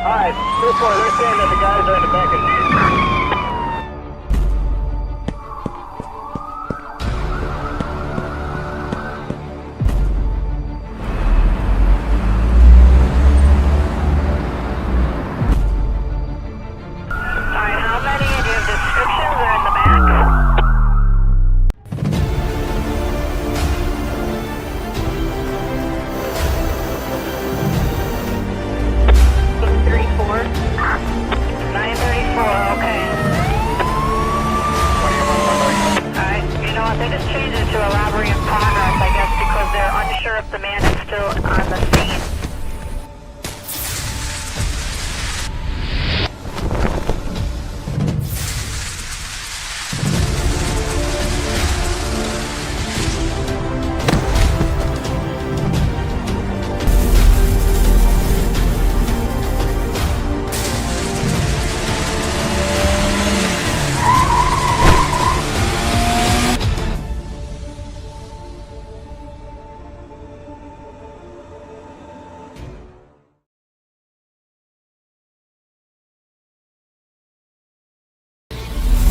Alright, 2-4, they're saying that the guys are in the back of the Alright, how many do you have descriptions are in the back? They just changed it to a robbery in progress, I guess, because they're unsure if the man is still on the scene.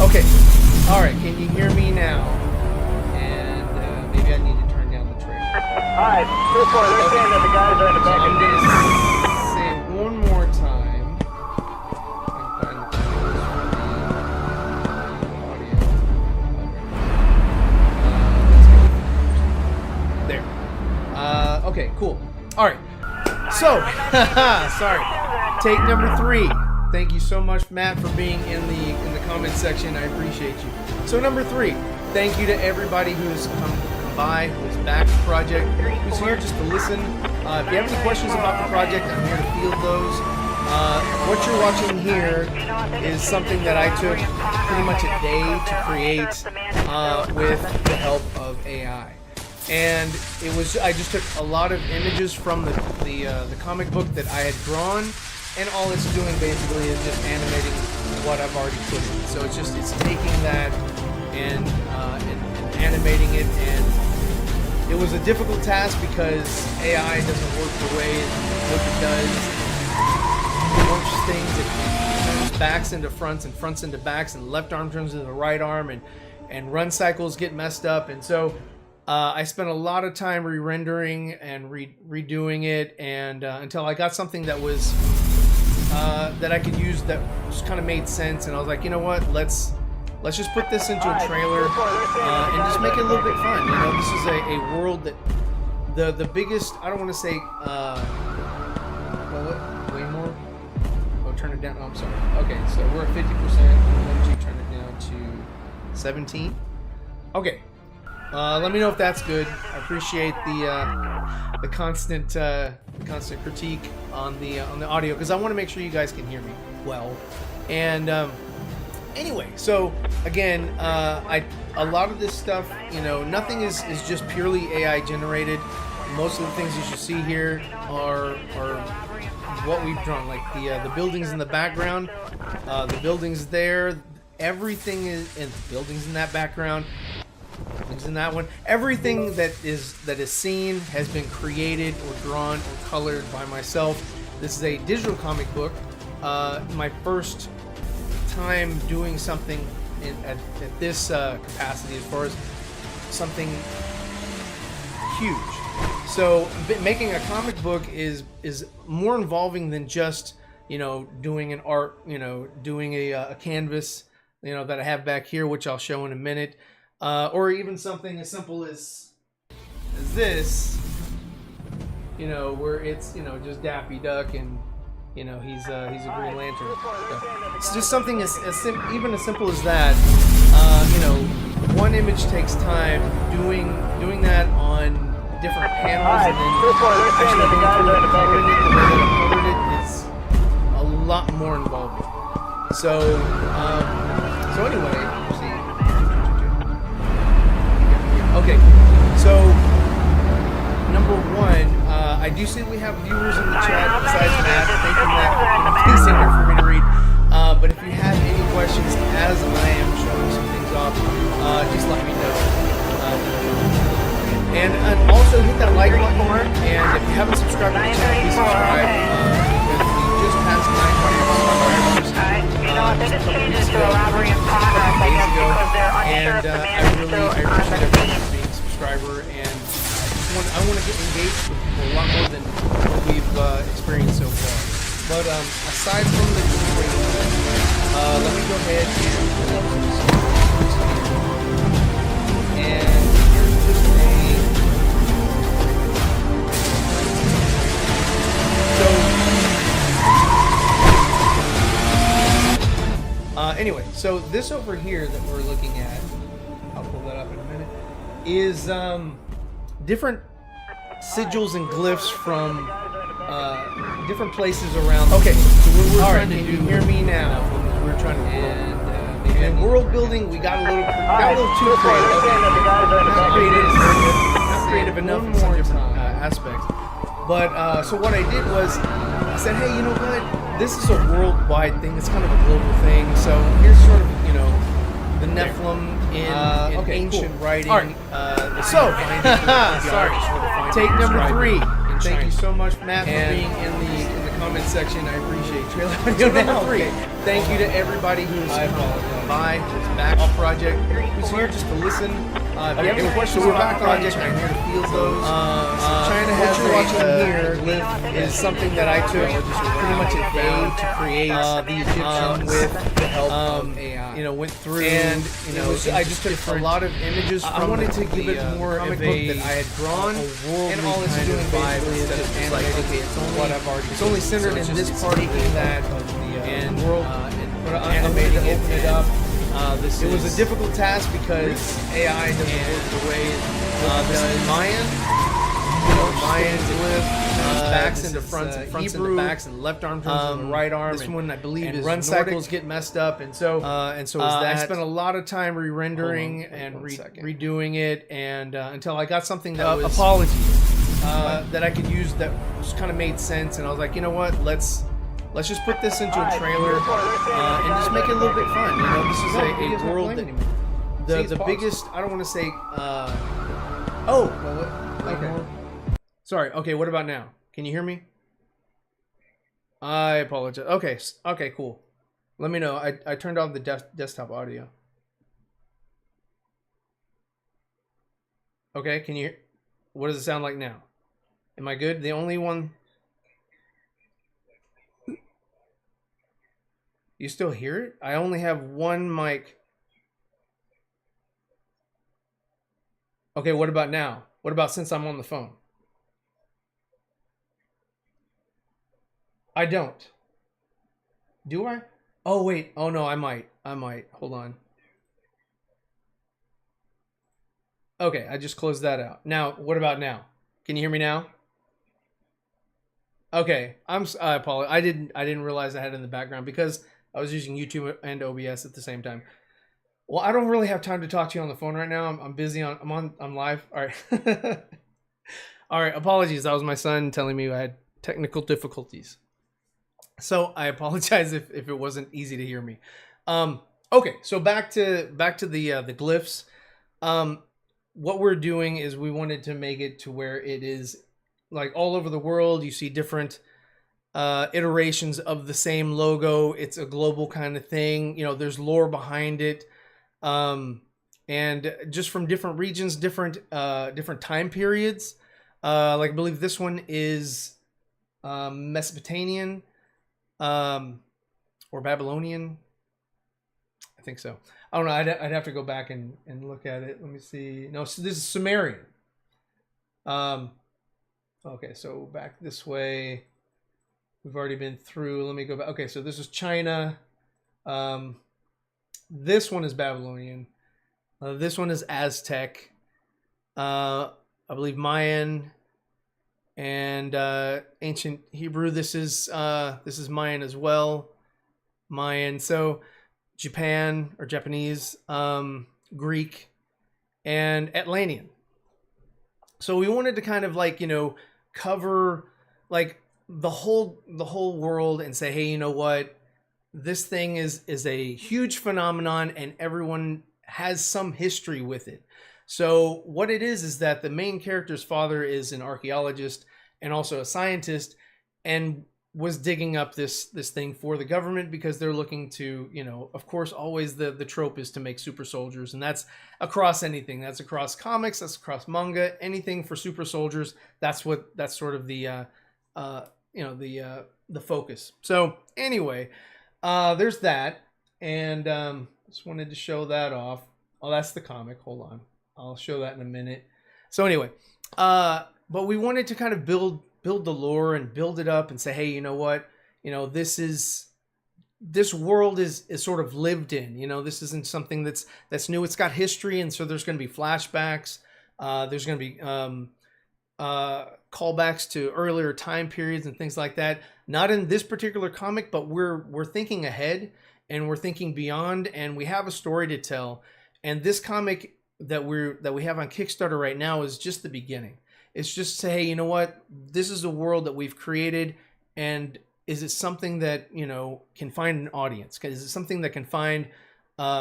Okay, alright, can you hear me now? And maybe I need to turn down the trailer. Alright, 2-4, they're saying that the guys are in the back So of I'm the going to say one more time. There. Okay, cool. Alright. So, sorry. Take number 3. Thank you so much, Matt, for being in the comment section. I appreciate you. So number 3, thank you to everybody who's come by, who's backed the project, who's here just to listen. If you have any questions about the project, I'm here to field those. What you're watching here is something that I took pretty much a day to create with the help of AI. And it was, I just took a lot of images from the comic book that I had drawn, and all it's doing basically is just animating what I've already put in. So it's taking that and animating it, and it was a difficult task because AI doesn't work the way what it does. It works things, it turns backs into fronts and fronts into backs, and left arm turns into the right arm, and run cycles get messed up. And so I spent a lot of time re-rendering and redoing it, and until I got something that was that I could use that just kind of made sense. And I was like, you know what, let's just put this into a trailer and just make it a little bit fun. You know, this is a world that the biggest, I don't want to say well, way more. Oh, turn it down. Oh, I'm sorry. Okay, so we're at 50%. Why don't you turn it down to 17? Okay. Let me know if that's good. I appreciate the constant critique on the audio, because I want to make sure you guys can hear me well. And anyway, so again, a lot of this stuff, you know, nothing is just purely AI generated. Most of the things you should see here are what we've drawn, like the buildings in the background, the buildings there, everything is, and the buildings in that background. In that one, everything that is seen has been created or drawn or colored by myself. This is a digital comic book. My first time doing something at this capacity, as far as something huge. So making a comic book is more involving than just, you know, doing an art, you know, doing a canvas, you know, that I have back here, which I'll show in a minute. Or even something as simple as this, you know, where it's, you know, just Daffy Duck and, you know, he's a Green Lantern. So it's just something even as simple as that. You know, one image takes time. Doing that on different panels and then actually going through and coloring it the way that I've colored it is a lot more involving. So anyway. Okay, so number 1, I do see we have viewers in the chat besides Matt. Thank you, Matt, for putting things in here for me to read. But if you have any questions as I am showing some things off, just let me know. And also hit that like button, and if you haven't subscribed to the channel, please subscribe. Because we just passed 9 unsure if the I man is really still I on appreciate the everybody scene. being a subscriber, and I want to get engaged with people a lot more than what we've experienced so far. But aside from the let me go ahead and here's just anyway, so this over here that we're looking at, I'll pull that up in a minute, is different sigils and glyphs from different places around. Okay, so we're trying to do. Can you hear me now? We're trying to. And world building, we got a little too creative. Not creative enough in some different aspects. But so what I did was, I said, hey, you know what? This is a worldwide thing. It's kind of a global thing. So here's sort of, you know, the Nephilim in ancient writing. All right. Sorry. Take number 3. Thank you so much, Matt, for being in the comment section. I appreciate you. Take number 3. Thank you to everybody who's by this back project, who's here just to listen. If you have any questions about the project, I'm here to field those. China has watching here is something that I took pretty much a day to create the Egyptian with the help of AI. You know, went through and you know I just took a lot of images from. I wanted to give it more comic book that I had drawn, and all it's doing basically is just animated. Okay, it's only what I've already. It's only centered in this part of that and world. Animated, open it up. It was a difficult task because AI doesn't work the way this is Mayan. Mayan glyph, backs into fronts, and fronts into backs, and left arm turns into the right arm. This one, I believe, is run cycles get messed up, and so is that. I spent a lot of time re-rendering and redoing it, and until I got something that was apologies that I could use that just kind of made sense, and I was like, you know what, let's just put this into a trailer and just make it a little bit fun. You know, this is a world that the biggest. I don't want to say. Okay. Sorry. Okay. What about now? Can you hear me? I apologize. Okay. Okay. Cool. Let me know. I turned off the desktop audio. Okay. Can you? What does it sound like now? Am I good? The only one. You still hear it? I only have one mic. Okay, what about now? What about since I'm on the phone? I don't. Do I? Oh, wait. Oh, no, I might. Hold on. Okay, I just closed that out. Now, what about now? Can you hear me now? Okay, I apologize. I didn't realize I had it in the background because I was using YouTube and OBS at the same time. Well, I don't really have time to talk to you on the phone right now. I'm busy I'm live. All right. All right. Apologies. That was my son telling me I had technical difficulties. So I apologize if it wasn't easy to hear me. Okay. So back to the glyphs. What we're doing is we wanted to make it to where it is like all over the world. You see different iterations of the same logo. It's a global kind of thing. You know, there's lore behind it, and just from different regions, different time periods. Like I believe this one is Mesopotamian or Babylonian. I think so. I don't know. I'd have to go back and look at it. Let me see. No, so this is Sumerian. Okay, so back this way. We've already been through. Let me go back. Okay, so this is China. This one is Babylonian. This one is Aztec. I believe Mayan and ancient Hebrew. This is Mayan as well. Mayan. So Japan or Japanese, Greek, and Atlantean. So we wanted to kind of like, you know, cover like the whole world and say, hey, you know what, this thing is a huge phenomenon and everyone has some history with it. So what it is that the main character's father is an archaeologist and also a scientist, and was digging up this thing for the government because they're looking to, you know, of course, always the trope is to make super soldiers, and that's across anything. That's across comics, that's across manga, anything for super soldiers. That's sort of the the focus. So anyway, there's that, and just wanted to show that off. Oh, that's the comic. Hold on, I'll show that in a minute. So anyway, but we wanted to kind of build the lore and build it up and say, hey, you know what, you know, this world is sort of lived in, you know, this isn't something that's new. It's got history, and so there's going to be flashbacks, there's going to be callbacks to earlier time periods and things like that. Not in this particular comic, but we're thinking ahead, and we're thinking beyond, and we have a story to tell. And this comic that we have on Kickstarter right now is just the beginning. It's just say, hey, you know what? This is a world that we've created, and is it something that, you know, can find an audience? Is it something that can find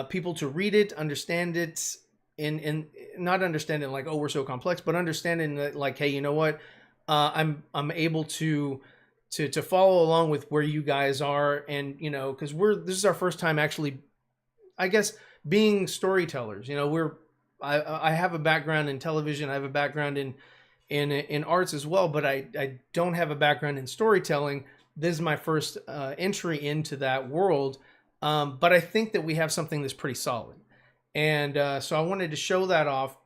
people to read it, understand it, and not understand it like, oh, we're so complex, but understanding that, like, hey, you know what? I'm able to follow along with where you guys are, and you know, because this is our first time actually, I guess, being storytellers. You know, I have a background in television. I have a background in arts as well, but I don't have a background in storytelling. This is my first entry into that world, but I think that we have something that's pretty solid, and so I wanted to show that off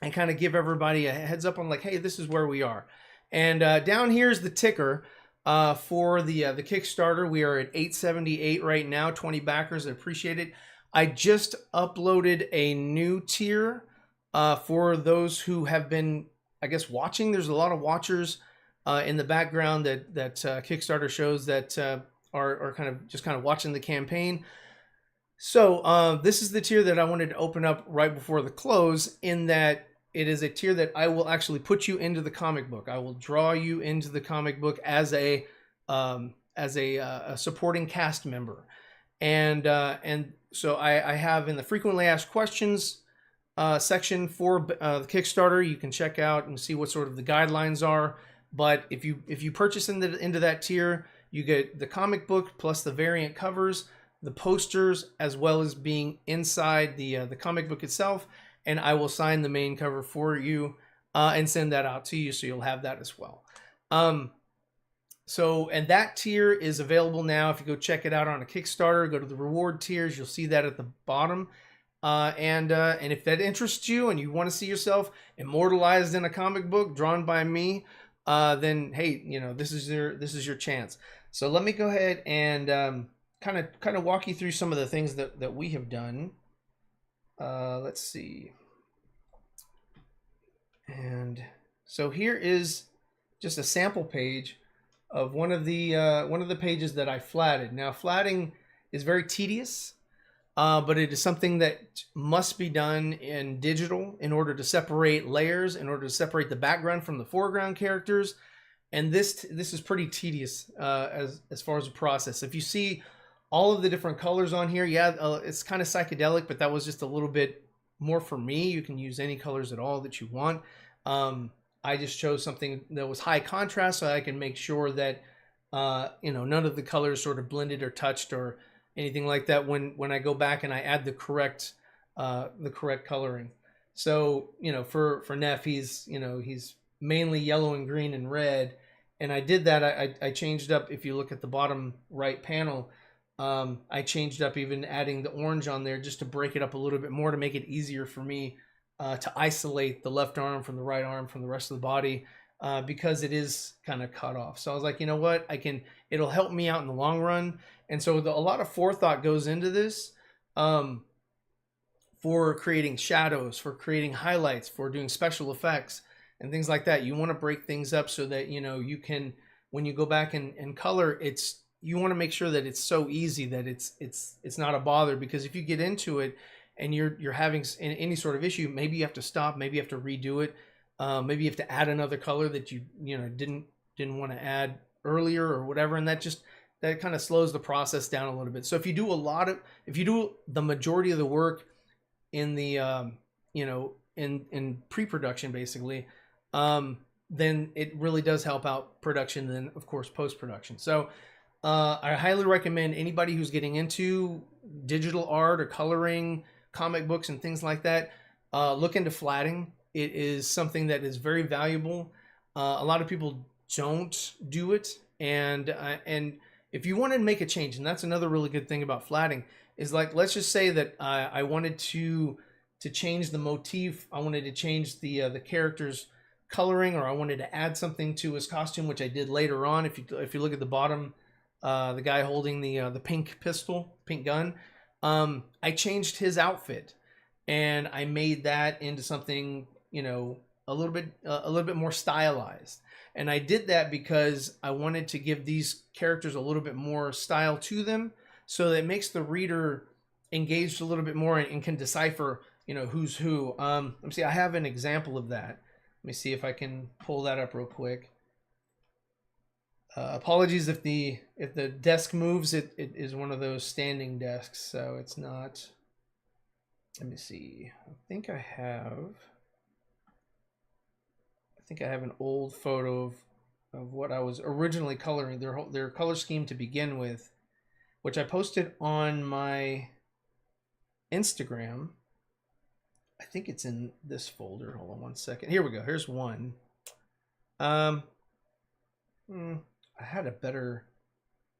and kind of give everybody a heads up on, like, hey, this is where we are. And down here is the ticker for the Kickstarter. We are at 878 right now. 20 backers. I appreciate it. I just uploaded a new tier for those who have been, I guess, watching. There's a lot of watchers in the background that Kickstarter shows that are kind of watching the campaign. So this is the tier that I wanted to open up right before the close, in that it is a tier that I will actually put you into the comic book. I will draw you into the comic book as a supporting cast member, and so I have in the frequently asked questions section for the Kickstarter, you can check out and see what sort of the guidelines are. But if you purchase into that tier, you get the comic book plus the variant covers, the posters, as well as being inside the comic book itself. And I will sign the main cover for you and send that out to you, so you'll have that as well. And that tier is available now. If you go check it out on a Kickstarter, go to the reward tiers, you'll see that at the bottom. And if that interests you and you want to see yourself immortalized in a comic book drawn by me, then hey, you know, this is your chance. So let me go ahead and kind of walk you through some of the things that we have done. Let's see. And so here is just a sample page of one of the pages that I flatted. Now, flatting is very tedious, but it is something that must be done in digital in order to separate layers, in order to separate the background from the foreground characters. And this is pretty tedious as far as the process. If you see all of the different colors on here, yeah, it's kind of psychedelic, but that was just a little bit more for me. You can use any colors at all that you want. I just chose something that was high contrast so I can make sure that none of the colors sort of blended or touched or anything like that when I go back and I add the correct coloring. So, you know, for Neff, he's mainly yellow and green and red, and I did that. I changed up. If you look at the bottom right panel, I changed up even adding the orange on there just to break it up a little bit more, to make it easier for me to isolate the left arm from the right arm from the rest of the body, because it is kind of cut off. So I was like, you know what, it'll help me out in the long run. And so a lot of forethought goes into this, for creating shadows, for creating highlights, for doing special effects and things like that. You want to break things up so that, you know, you can, when you go back and color, you want to make sure that it's so easy that it's not a bother, because if you get into it and you're having any sort of issue, maybe you have to stop, maybe you have to redo it, maybe you have to add another color that you didn't want to add earlier or whatever, and that kind of slows the process down a little bit. So if you do the majority of the work in the in pre-production, basically, then it really does help out production, and then of course post-production. So I highly recommend anybody who's getting into digital art or coloring, comic books and things like that, look into flatting. It is something that is very valuable. A lot of people don't do it, and if you want to make a change, and that's another really good thing about flatting, is like, let's just say that I wanted to change the motif, I wanted to change the character's coloring, or I wanted to add something to his costume, which I did later on. If you look at the bottom, the guy holding the pink pistol, pink gun, I changed his outfit, and I made that into something, you know, a little bit more stylized. And I did that because I wanted to give these characters a little bit more style to them, so that it makes the reader engaged a little bit more and can decipher, you know, who's who. Let me see. I have an example of that. Let me see if I can pull that up real quick. Apologies if the desk moves. It is one of those standing desks, so it's not. Let me see. I think I have an old photo of what I was originally coloring, their color scheme to begin with, which I posted on my Instagram. I think it's in this folder. Hold on one second. Here we go. Here's one. I had a better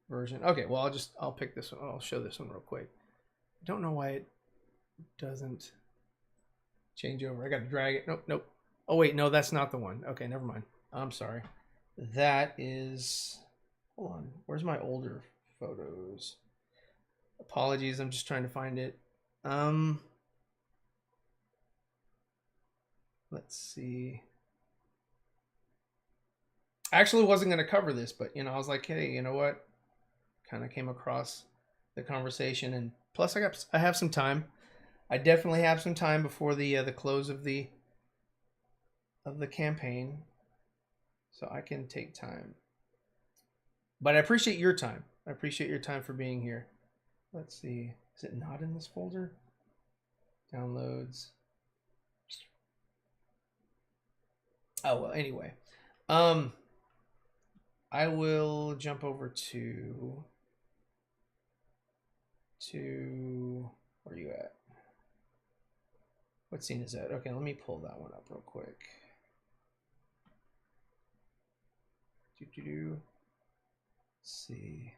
version. Okay, well, I'll pick this one. I'll show this one real quick. I don't know why it doesn't change over. I got to drag it. Nope. Oh wait, no, that's not the one. Okay, never mind. I'm sorry. That is, hold on. Where's my older photos? Apologies, I'm just trying to find it. Let's see. I actually wasn't going to cover this, but you know, I was like, hey, you know what? Kind of came across the conversation, and plus I have some time. I definitely have some time before the close of the campaign, so I can take time. But I appreciate your time. I appreciate your time for being here. Let's see. Is it not in this folder? Downloads. Oh, well, anyway. I will jump over to where are you at? What scene is that? Okay, let me pull that one up real quick. Let's see.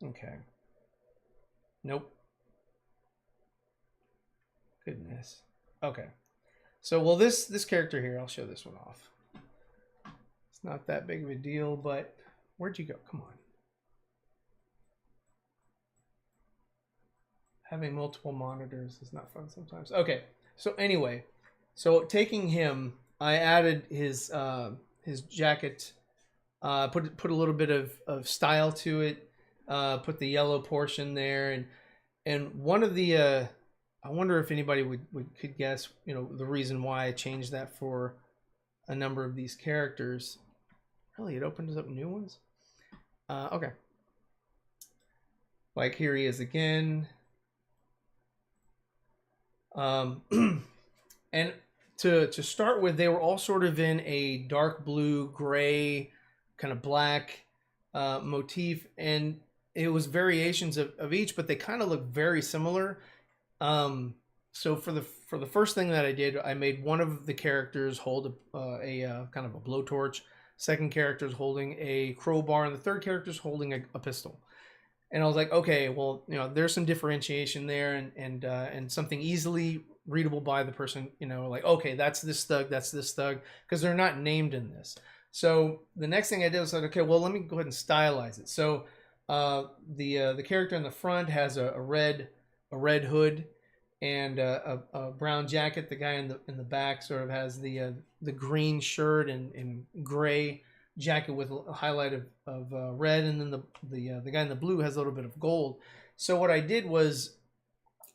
Okay. Nope. Goodness. Okay. So, well, this character here, I'll show this one off. It's not that big of a deal, but where'd you go? Come on. Having multiple monitors is not fun sometimes. Okay. So anyway, so taking him, I added his jacket, put a little bit of style to it, put the yellow portion there, and one of the I wonder if anybody could guess, you know, the reason why I changed that for a number of these characters. Really, it opens up new ones. Okay. Like here he is again. And to start with, they were all sort of in a dark blue, gray, kind of black motif, and it was variations of each, but they kind of look very similar. So for the first thing that I did, I made one of the characters hold a kind of a blowtorch. Second character is holding a crowbar, and the third character is holding a pistol. And I was like, okay, well, you know, there's some differentiation there, and something easily readable by the person, you know, like, okay, that's this thug, because they're not named in this. So the next thing I did was like, okay, well, let me go ahead and stylize it. So the character in the front has a red hood and a brown jacket. The guy in the back sort of has the green shirt and gray jacket with a highlight of red, and then the guy in the blue has a little bit of gold. So what I did was,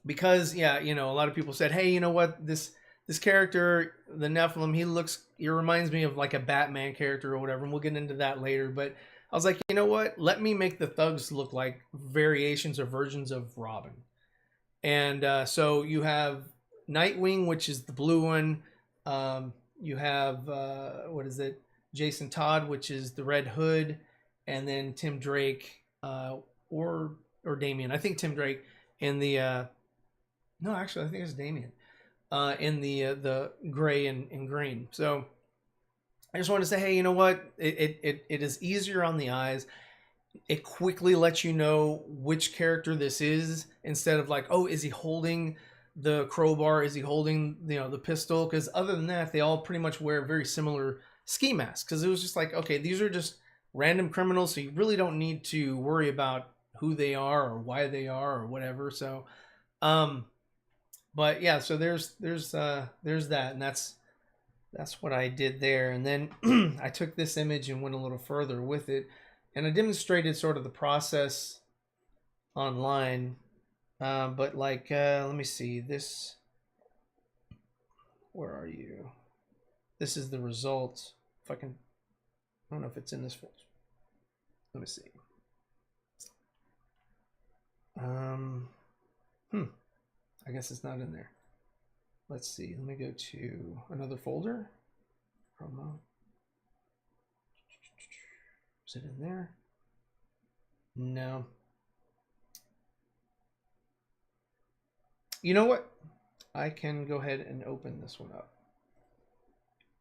because you know, a lot of people said, hey, you know what, this character, the Nephilim, he reminds me of like a Batman character or whatever, and we'll get into that later. But I was like, you know what, let me make the thugs look like variations or versions of Robin. And so you have Nightwing, which is the blue one, You have what is it? Jason Todd, which is the Red Hood, and then Tim Drake, or Damien. I think Tim Drake in the no, actually, I think it's Damien in the gray and green. So I just want to say, hey, you know what? It is easier on the eyes. It quickly lets you know which character this is, instead of like, oh, is he holding the crowbar? Is he holding, the pistol? Because other than that, they all pretty much wear very similar ski masks. Because it was just like, okay, these are just random criminals, so you really don't need to worry about who they are or why they are or whatever. So, but yeah, so there's that, and that's what I did there. And then I took this image and went a little further with it, and I demonstrated sort of the process online. But like, let me see this. Where are you? This is the result. If I can, I don't know if it's in this folder. Let me see. I guess it's not in there. Let's see. Let me go to another folder. Promo. Is it in there? No. You know what? I can go ahead and open this one up.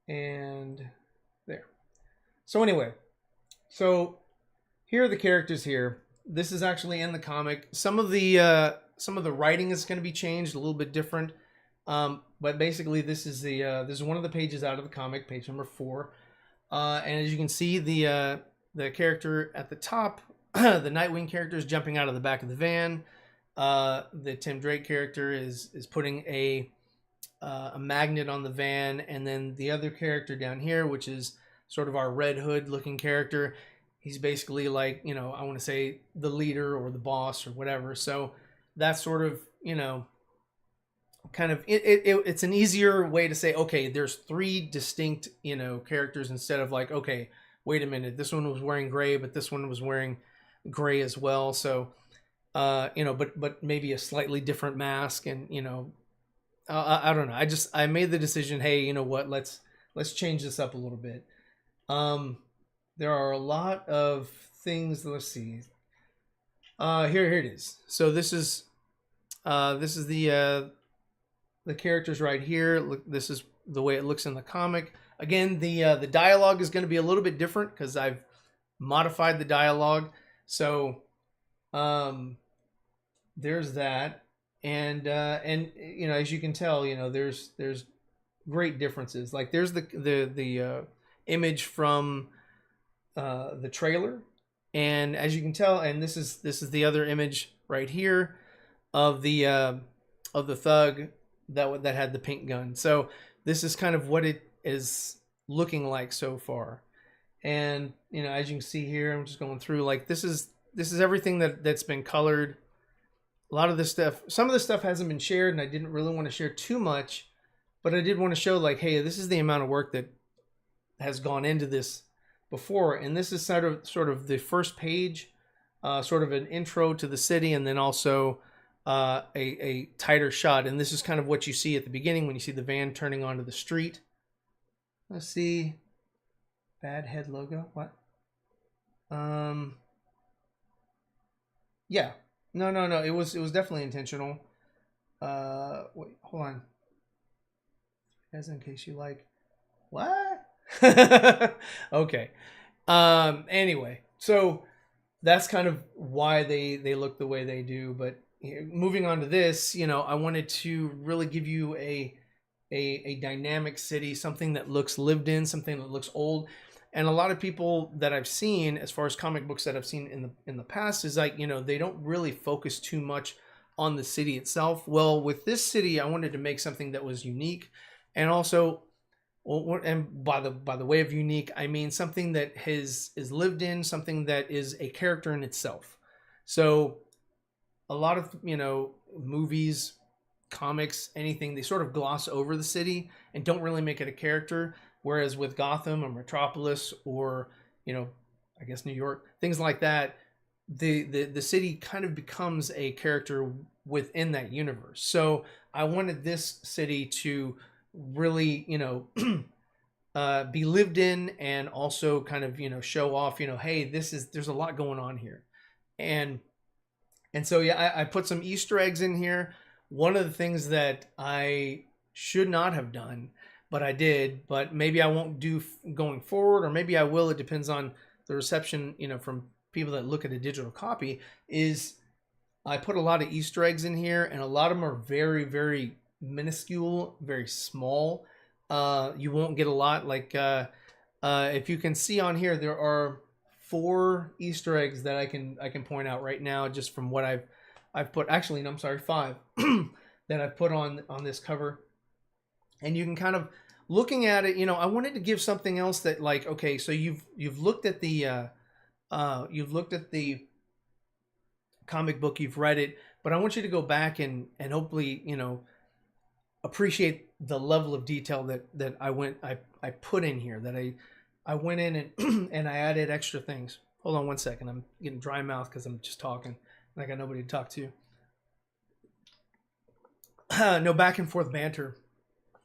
And there. So anyway, so here are the characters here. This is actually in the comic. Some of the writing is going to be changed, a little bit different. But basically this is one of the pages out of the comic, page number 4. And as you can see, the character at the top, the Nightwing character, is jumping out of the back of the van. The Tim Drake character is putting a magnet on the van, and then the other character down here, which is sort of our Red Hood looking character, he's basically like, I want to say the leader or the boss or whatever. So that's sort of, kind of it's an easier way to say, okay, there's 3 distinct characters, instead of like, okay, wait a minute, this one was wearing gray, but this one was wearing gray as well. So but maybe a slightly different mask, and I don't know. I made the decision, hey, you know what, let's change this up a little bit. There are a lot of things. Let's see. Here it is. So this is the characters right here. Look, this is the way it looks in the comic. Again, the dialogue is going to be a little bit different because I've modified the dialogue. So there's that, and as you can tell, there's great differences. Like there's the image from the trailer, and as you can tell, and this is the other image right here of the thug that had the pink gun. So this is kind of what it is looking like so far. And as you can see here, I'm just going through, like, this is everything that's been colored. A lot of this stuff, some of the stuff hasn't been shared, and I didn't really want to share too much, but I did want to show, like, hey, this is the amount of work that has gone into this before. And this is sort of the first page, sort of an intro to the city, and then also a tighter shot. And this is kind of what you see at the beginning when you see the van turning onto the street. Let's see. Bad head logo. What? Yeah. No. It was definitely intentional. Wait, hold on. As in case you like. What? Okay. Anyway, so that's kind of why they look the way they do. But moving on to this, I wanted to really give you a dynamic city, something that looks lived in, something that looks old. And a lot of people that I've seen, as far as comic books that I've seen in the past, is like, they don't really focus too much on the city itself. Well, with this city, I wanted to make something that was unique, and also, and by the way of unique, I mean something that is lived in, something that is a character in itself. So a lot of movies, comics, anything, they sort of gloss over the city and don't really make it a character. Whereas with Gotham or Metropolis or, I guess New York, things like that, the city kind of becomes a character within that universe. So I wanted this city to really, be lived in, and also kind of, show off, hey, there's a lot going on here. And so, yeah, I put some Easter eggs in here. One of the things that I should not have done, but I did, but maybe I won't do going forward, or maybe I will. It depends on the reception, from people that look at a digital copy, is I put a lot of Easter eggs in here, and a lot of them are very, very minuscule, very small. You won't get a lot. Like, if you can see on here, there are 4 Easter eggs that I can point out right now, just from what I've put. Actually, no, I'm sorry, 5 that I've put on this cover. And you can kind of, looking at it, I wanted to give something else that, like, okay, so you've looked at the comic book, you've read it, but I want you to go back and hopefully, appreciate the level of detail that I put in here, that I went in and and I added extra things. Hold on one second. I'm getting dry mouth because I'm just talking and I got nobody to talk to. No back and forth banter.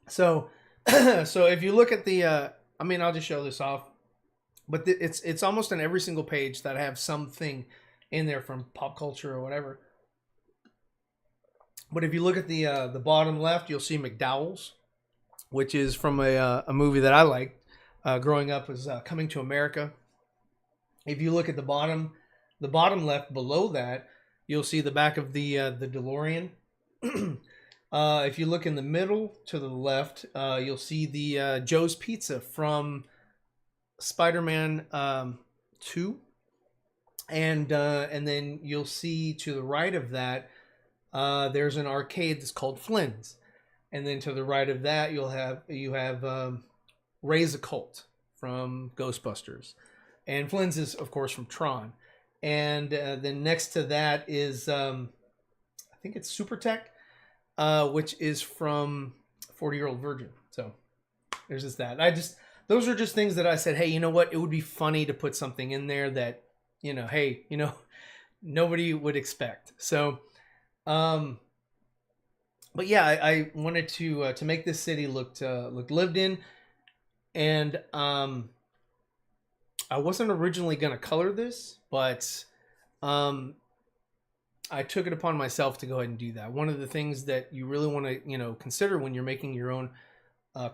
So so if you look at the I'll just show this off, but it's almost on every single page that I have something in there from pop culture or whatever. But if you look at the bottom left, you'll see McDowell's, which is from a movie that I liked growing up, was Coming to America. If you look at the bottom left below that, you'll see the back of the DeLorean. If you look in the middle to the left, you'll see the Joe's Pizza from Spider-Man 2. And then you'll see to the right of that, there's an arcade that's called Flynn's, and then to the right of that you have Ray's Occult from Ghostbusters, and Flynn's is of course from Tron, and then next to that is I think it's Super Tech, which is from 40-Year-Old Virgin. So there's just that. Those are just things that I said, hey, you know what? It would be funny to put something in there that, hey, nobody would expect. So, but yeah, I wanted to make this city look lived in, and I wasn't originally going to color this, but I took it upon myself to go ahead and do that. One of the things that you really want to consider when you're making your own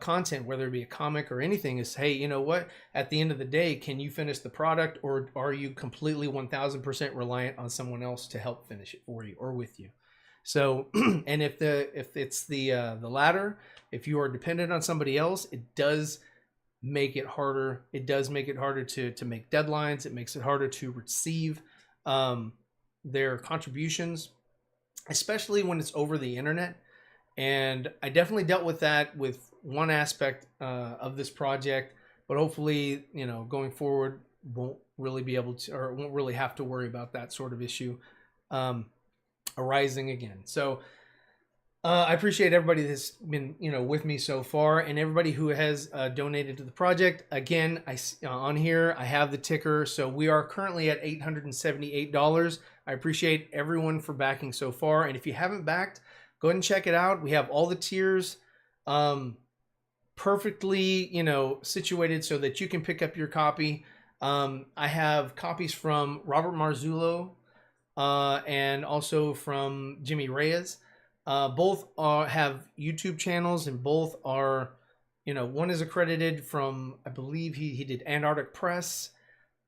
content, whether it be a comic or anything, is, hey, you know what? At the end of the day, can you finish the product, or are you completely 1000% reliant on someone else to help finish it for you or with you? So, and if it's the latter, if you are dependent on somebody else, it does make it harder. It does make it harder to make deadlines. It makes it harder to receive their contributions, especially when it's over the internet. And I definitely dealt with that with one aspect of this project, but hopefully, going forward, won't really be able to, or won't really have to worry about that sort of issue arising again. So I appreciate everybody that's been, with me so far, and everybody who has donated to the project. Again, on here, I have the ticker. So we are currently at $878. I appreciate everyone for backing so far. And if you haven't backed, go ahead and check it out. We have all the tiers perfectly, situated so that you can pick up your copy. I have copies from Robert Marzullo and also from Jimmy Reyes. Both have YouTube channels, and both are, one is accredited from, I believe he did Antarctic Press,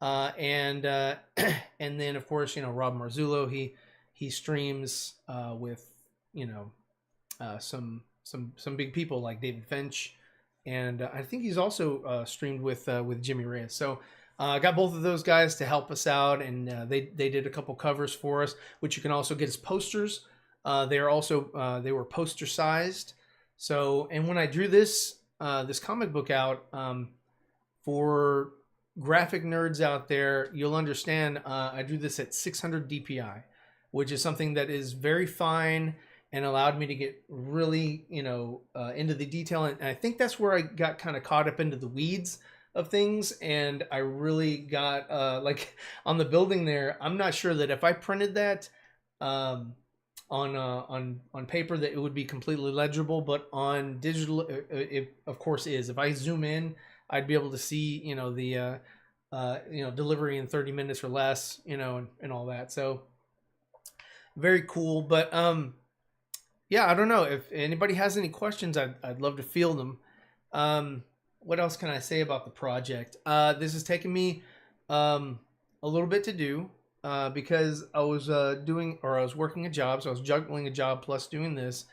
and then of course, Rob Marzullo, he streams with, some big people like David Finch, and I think he's also streamed with Jimmy Reyes. So I got both of those guys to help us out, and they did a couple covers for us, which you can also get as posters. They are also they were poster sized. So, and when I drew this comic book out, for graphic nerds out there, you'll understand I drew this at 600 DPI, which is something that is very fine and allowed me to get really, into the detail. And I think that's where I got kind of caught up into the weeds of things. And I really got, like on the building there, I'm not sure that if I printed that, on paper that it would be completely legible, but on digital, it of course is. If I zoom in, I'd be able to see, you know, the delivery in 30 minutes or less, you know, and all that. So very cool. But yeah, I don't know if anybody has any questions. I'd love to field them. What else can I say about the project? This has taken me a little bit to do. Because I was working a job, so I was juggling a job plus doing this.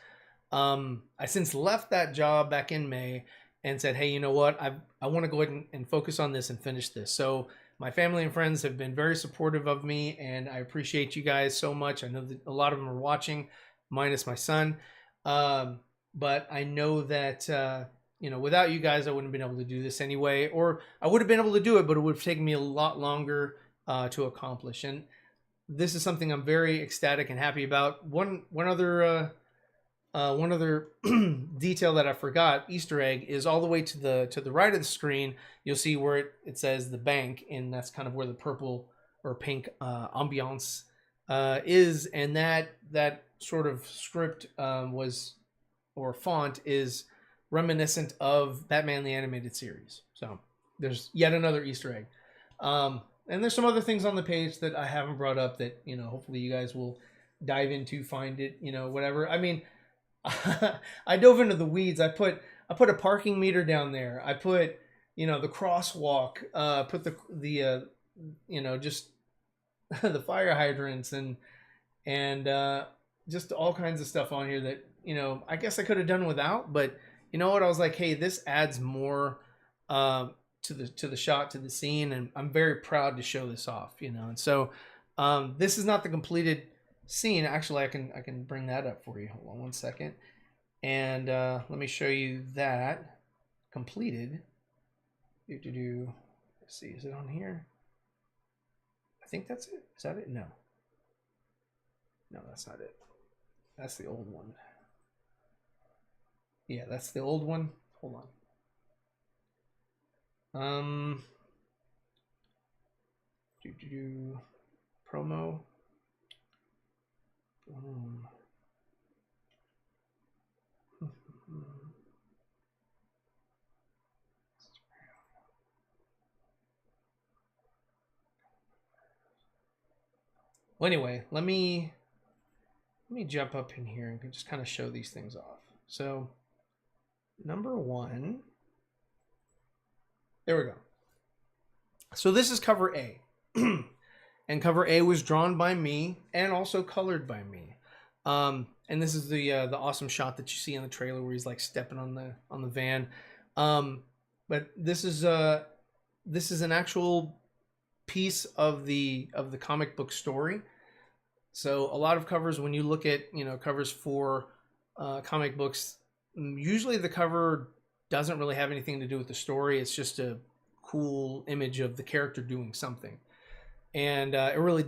I since left that job back in May and said, hey, you know what? I want to go ahead and focus on this and finish this. So my family and friends have been very supportive of me, and I appreciate you guys so much. I know that a lot of them are watching, minus my son. But I know that, without you guys, I wouldn't have been able to do this anyway, or I would have been able to do it, but it would have taken me a lot longer to accomplish. And this is something I'm very ecstatic and happy about. One other detail that I forgot, Easter egg, is all the way to the right of the screen. You'll see where it says the bank, and that's kind of where the purple or pink ambiance is. And that sort of script or font is reminiscent of Batman the Animated Series. So there's yet another Easter egg. And there's some other things on the page that I haven't brought up that, you know, hopefully you guys will dive into, find it, you know, whatever. I mean, I dove into the weeds. I put a parking meter down there. I put, you know, the crosswalk, put the just the fire hydrants and just all kinds of stuff on here that, you know, I guess I could have done without, but you know what? I was like, hey, this adds more, to the shot, to the scene, and I'm very proud to show this off, you know. And so this is not the completed scene. Actually, I can bring that up for you. Hold on one second, and let me show you that completed. Let's see, is it on here? I think that's it. Is that it? No, that's not it. That's the old one. Yeah, that's the old one. Hold on. Promo. Well, anyway, let me jump up in here and just kind of show these things off. So, number one. There we go. So this is cover A. And cover A was drawn by me and also colored by me. And this is the awesome shot that you see in the trailer where he's like stepping on the van. But this is an actual piece of the comic book story. So a lot of covers, when you look at, you know, covers for comic books, usually the cover doesn't really have anything to do with the story. It's just a cool image of the character doing something. And it really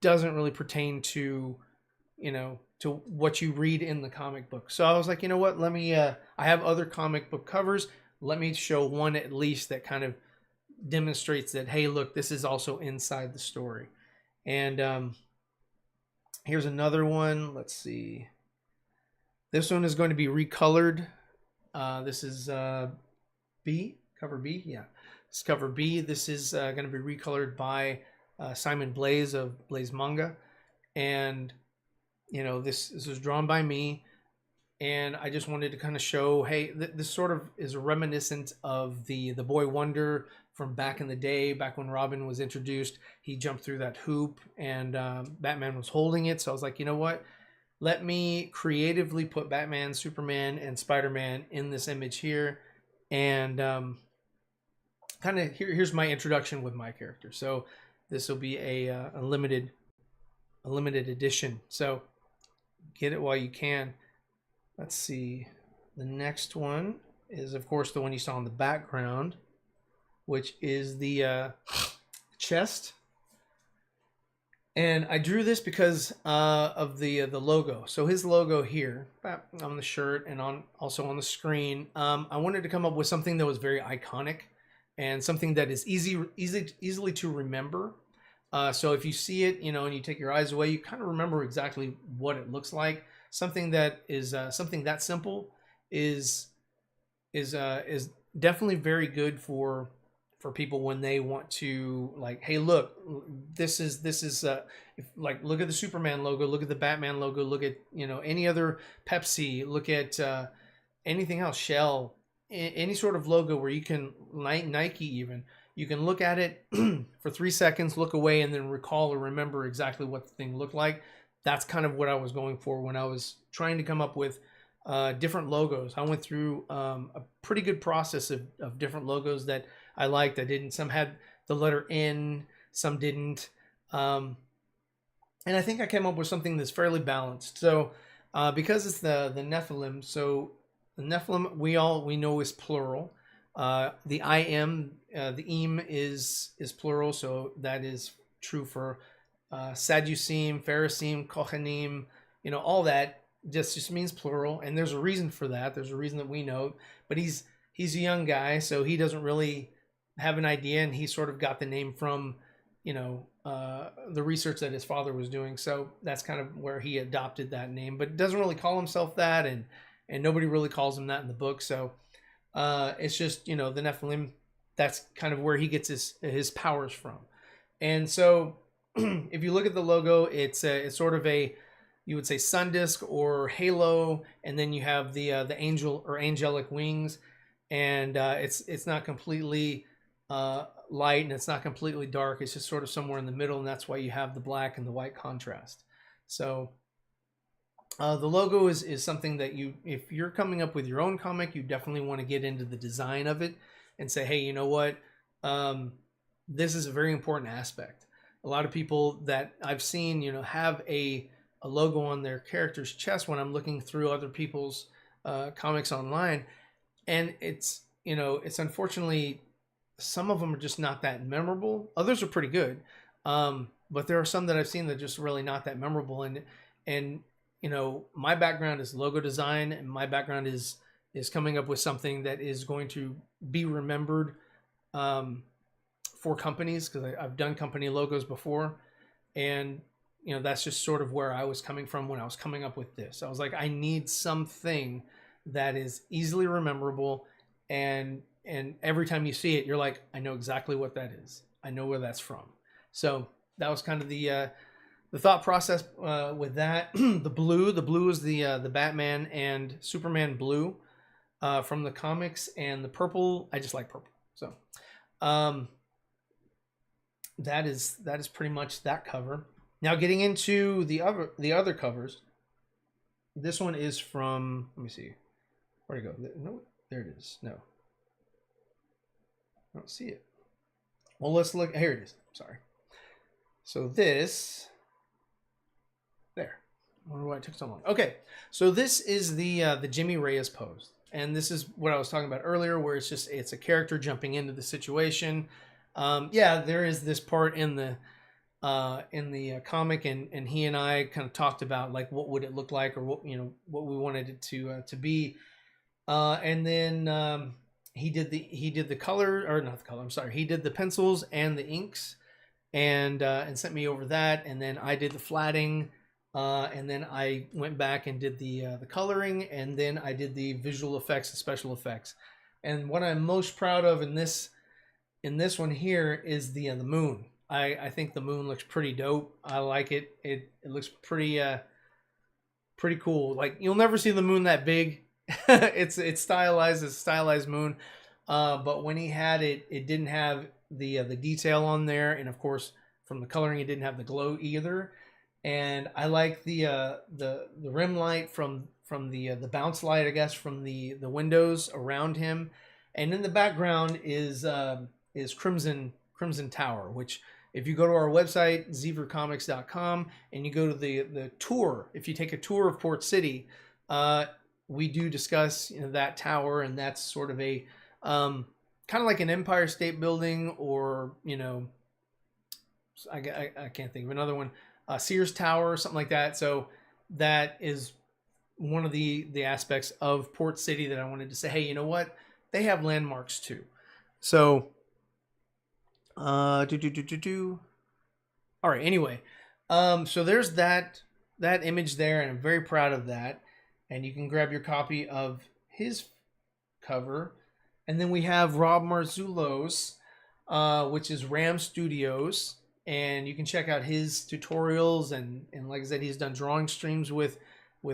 doesn't really pertain to, you know, to what you read in the comic book. So I was like, you know what, let me, I have other comic book covers. Let me show one at least that kind of demonstrates that, hey, look, this is also inside the story. And here's another one. Let's see. This one is going to be recolored. This is B, cover B. Yeah, it's cover B. This is going to be recolored by Simon Blaze of Blaze Manga. And, you know, this was drawn by me. And I just wanted to kind of show, hey, this sort of is reminiscent of the Boy Wonder from back in the day, back when Robin was introduced. He jumped through that hoop and Batman was holding it. So I was like, you know what? Let me creatively put Batman, Superman, and Spider-Man in this image here. And kind of here's my introduction with my character. So this will be a limited edition. So get it while you can. Let's see. The next one is, of course, the one you saw in the background, which is the chest. And I drew this because of the logo. So his logo here on the shirt and also on the screen. I wanted to come up with something that was very iconic and something that is easily to remember. So if you see it, you know, and you take your eyes away, you kind of remember exactly what it looks like. Something that is something that simple is definitely very good for people when they want to, like, hey, look, this is like, look at the Superman logo, look at the Batman logo, look at, you know, any other Pepsi, look at anything else, Shell, any sort of logo where you can, Nike even, you can look at it for 3 seconds, look away, and then recall or remember exactly what the thing looked like. That's kind of what I was going for when I was trying to come up with different logos. I went through a pretty good process of different logos that I liked. I didn't. Some had the letter N, some didn't. And I think I came up with something that's fairly balanced. So because it's the Nephilim, so the Nephilim we know is plural. The im, the im is plural, so that is true for Sadduceem, Phariseem, Kohanim, you know, all that just means plural, and there's a reason for that. There's a reason that we know, but he's a young guy, so he doesn't really have an idea, and he sort of got the name from, you know, the research that his father was doing. So that's kind of where he adopted that name, but doesn't really call himself that, and nobody really calls him that in the book. So it's just, you know, the Nephilim, that's kind of where he gets his powers from. And so if you look at the logo, it's sort of a, you would say, sun disk or halo, and then you have the angel or angelic wings, and it's not completely light, and it's not completely dark. It's just sort of somewhere in the middle, and that's why you have the black and the white contrast. So the logo is something that if you're coming up with your own comic, you definitely want to get into the design of it and say, hey, you know what, this is a very important aspect. A lot of people that I've seen, you know, have a logo on their character's chest when I'm looking through other people's comics online, and it's, you know, it's unfortunately, some of them are just not that memorable. Others are pretty good, but there are some that I've seen that are just really not that memorable. And you know, my background is logo design, and my background is coming up with something that is going to be remembered for companies, because I've done company logos before, and you know, that's just sort of where I was coming from when I was coming up with this. I was like, I need something that is easily rememberable, and every time you see it, you're like, I know exactly what that is. I know where that's from. So that was kind of the thought process with that. The blue is the Batman and Superman blue from the comics, and the purple, I just like purple. So that is pretty much that cover. Now getting into the other covers. This one is from, let me see, where'd it go? No, there it is. No, I don't see it. Well, let's look. Here it is. Sorry. So this, there. I wonder why it took so long. Okay, so this is the Jimmy Reyes pose, and this is what I was talking about earlier, where it's a character jumping into the situation. Yeah, there is this part in the comic, and he and I kind of talked about, like, what would it look like, or what, you know, what we wanted it to be, and then he did the color, or not the color, I'm sorry, he did the pencils and the inks, and sent me over that, and then I did the flatting, and then I went back and did the coloring, and then I did the visual effects and special effects. And what I'm most proud of in this one here is the moon. I think the moon looks pretty dope. I like it. It looks pretty cool. Like, you'll never see the moon that big. It's stylized. It's a stylized moon. But when he had it, it didn't have the detail on there, and of course from the coloring, it didn't have the glow either. And I like the rim light from the bounce light, I guess, from the windows around him. And in the background is Crimson Tower, which, if you go to our website, zeevercomics.com, and you go to the tour, if you take a tour of Port City, we do discuss, you know, that tower, and that's sort of a kind of like an Empire State Building, or, you know, I can't think of another one, Sears Tower or something like that. So that is one of the aspects of Port City that I wanted to say, hey, you know what? They have landmarks too. So All right. Anyway, so there's that image there, and I'm very proud of that. And you can grab your copy of his cover, and then we have Rob Marzullo's, which is Ram Studios, and you can check out his tutorials and like I said, he's done drawing streams with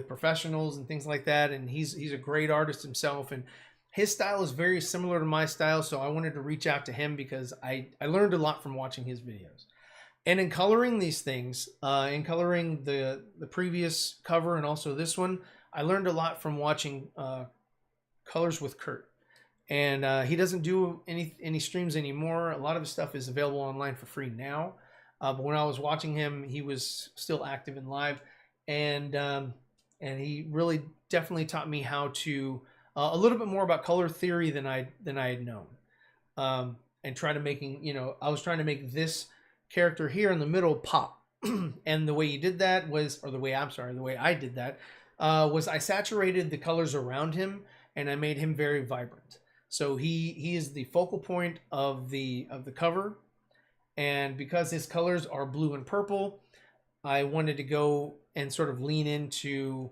professionals and things like that, and he's a great artist himself, and his style is very similar to my style, so I wanted to reach out to him because I learned a lot from watching his videos. And in coloring these things, in coloring the previous cover and also this one, I learned a lot from watching Colors with Kurt. And he doesn't do any streams anymore. A lot of his stuff is available online for free now. But when I was watching him, he was still active and live, and he really definitely taught me how to a little bit more about color theory than I had known. And try to making, I was trying to make this character here in the middle pop. And the way he did that was, or the way I did that was I saturated the colors around him and I made him very vibrant. So he is the focal point of the cover, and because his colors are blue and purple, I wanted to go and sort of lean into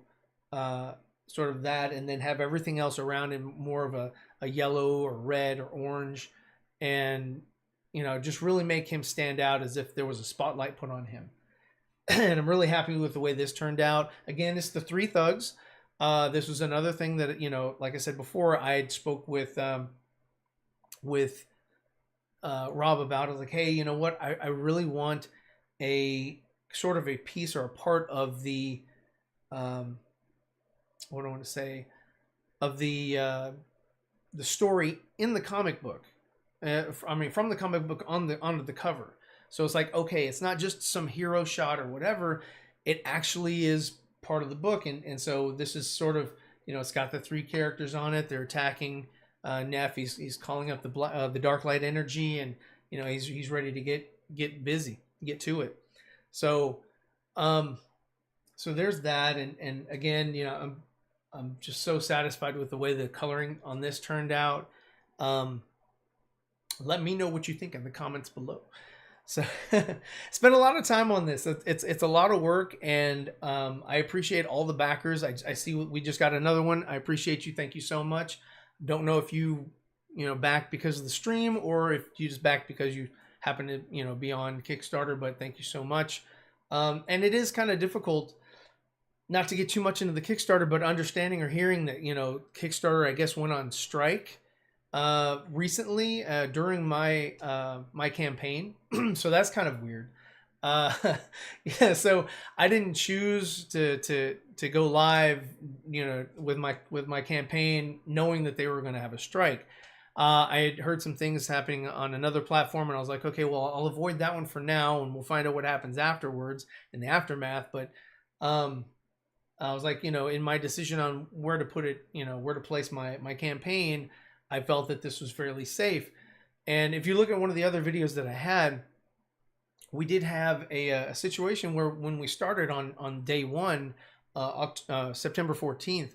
sort of that, and then have everything else around him more of a yellow or red or orange, and just really make him stand out as if there was a spotlight put on him. And I'm really happy with the way this turned out. Again, it's the Three Thugs. This was another thing that, like I said before, I had spoke with Rob about. I was like, hey, you know what? I really want a sort of a piece or a part of the, what do I want to say, of the story in the comic book. From the comic book onto the cover. So it's like, okay, it's not just some hero shot or whatever. It actually is part of the book, and so this is sort of, it's got the three characters on it. They're attacking Neff. He's calling up the Darklight energy, and he's ready to get busy, get to it. So so there's that, and again, I'm just so satisfied with the way the coloring on this turned out. Let me know what you think in the comments below. So spent a lot of time on this. It's a lot of work, and I appreciate all the backers. I see we just got another one. I appreciate you. Thank you so much. Don't know if you backed because of the stream or if you just backed because you happen to be on Kickstarter, but thank you so much. And it is kind of difficult not to get too much into the Kickstarter, but understanding or hearing that Kickstarter, I guess, went on strike recently during my my campaign. So that's kind of weird. Yeah, so I didn't choose to go live, with my campaign, knowing that they were going to have a strike. I had heard some things happening on another platform, and I was like, okay, well, I'll avoid that one for now, and we'll find out what happens afterwards in the aftermath. But I was like, in my decision on where to put it, where to place my campaign, I felt that this was fairly safe. And if you look at one of the other videos that I had, we did have a situation where when we started on day one, September 14th,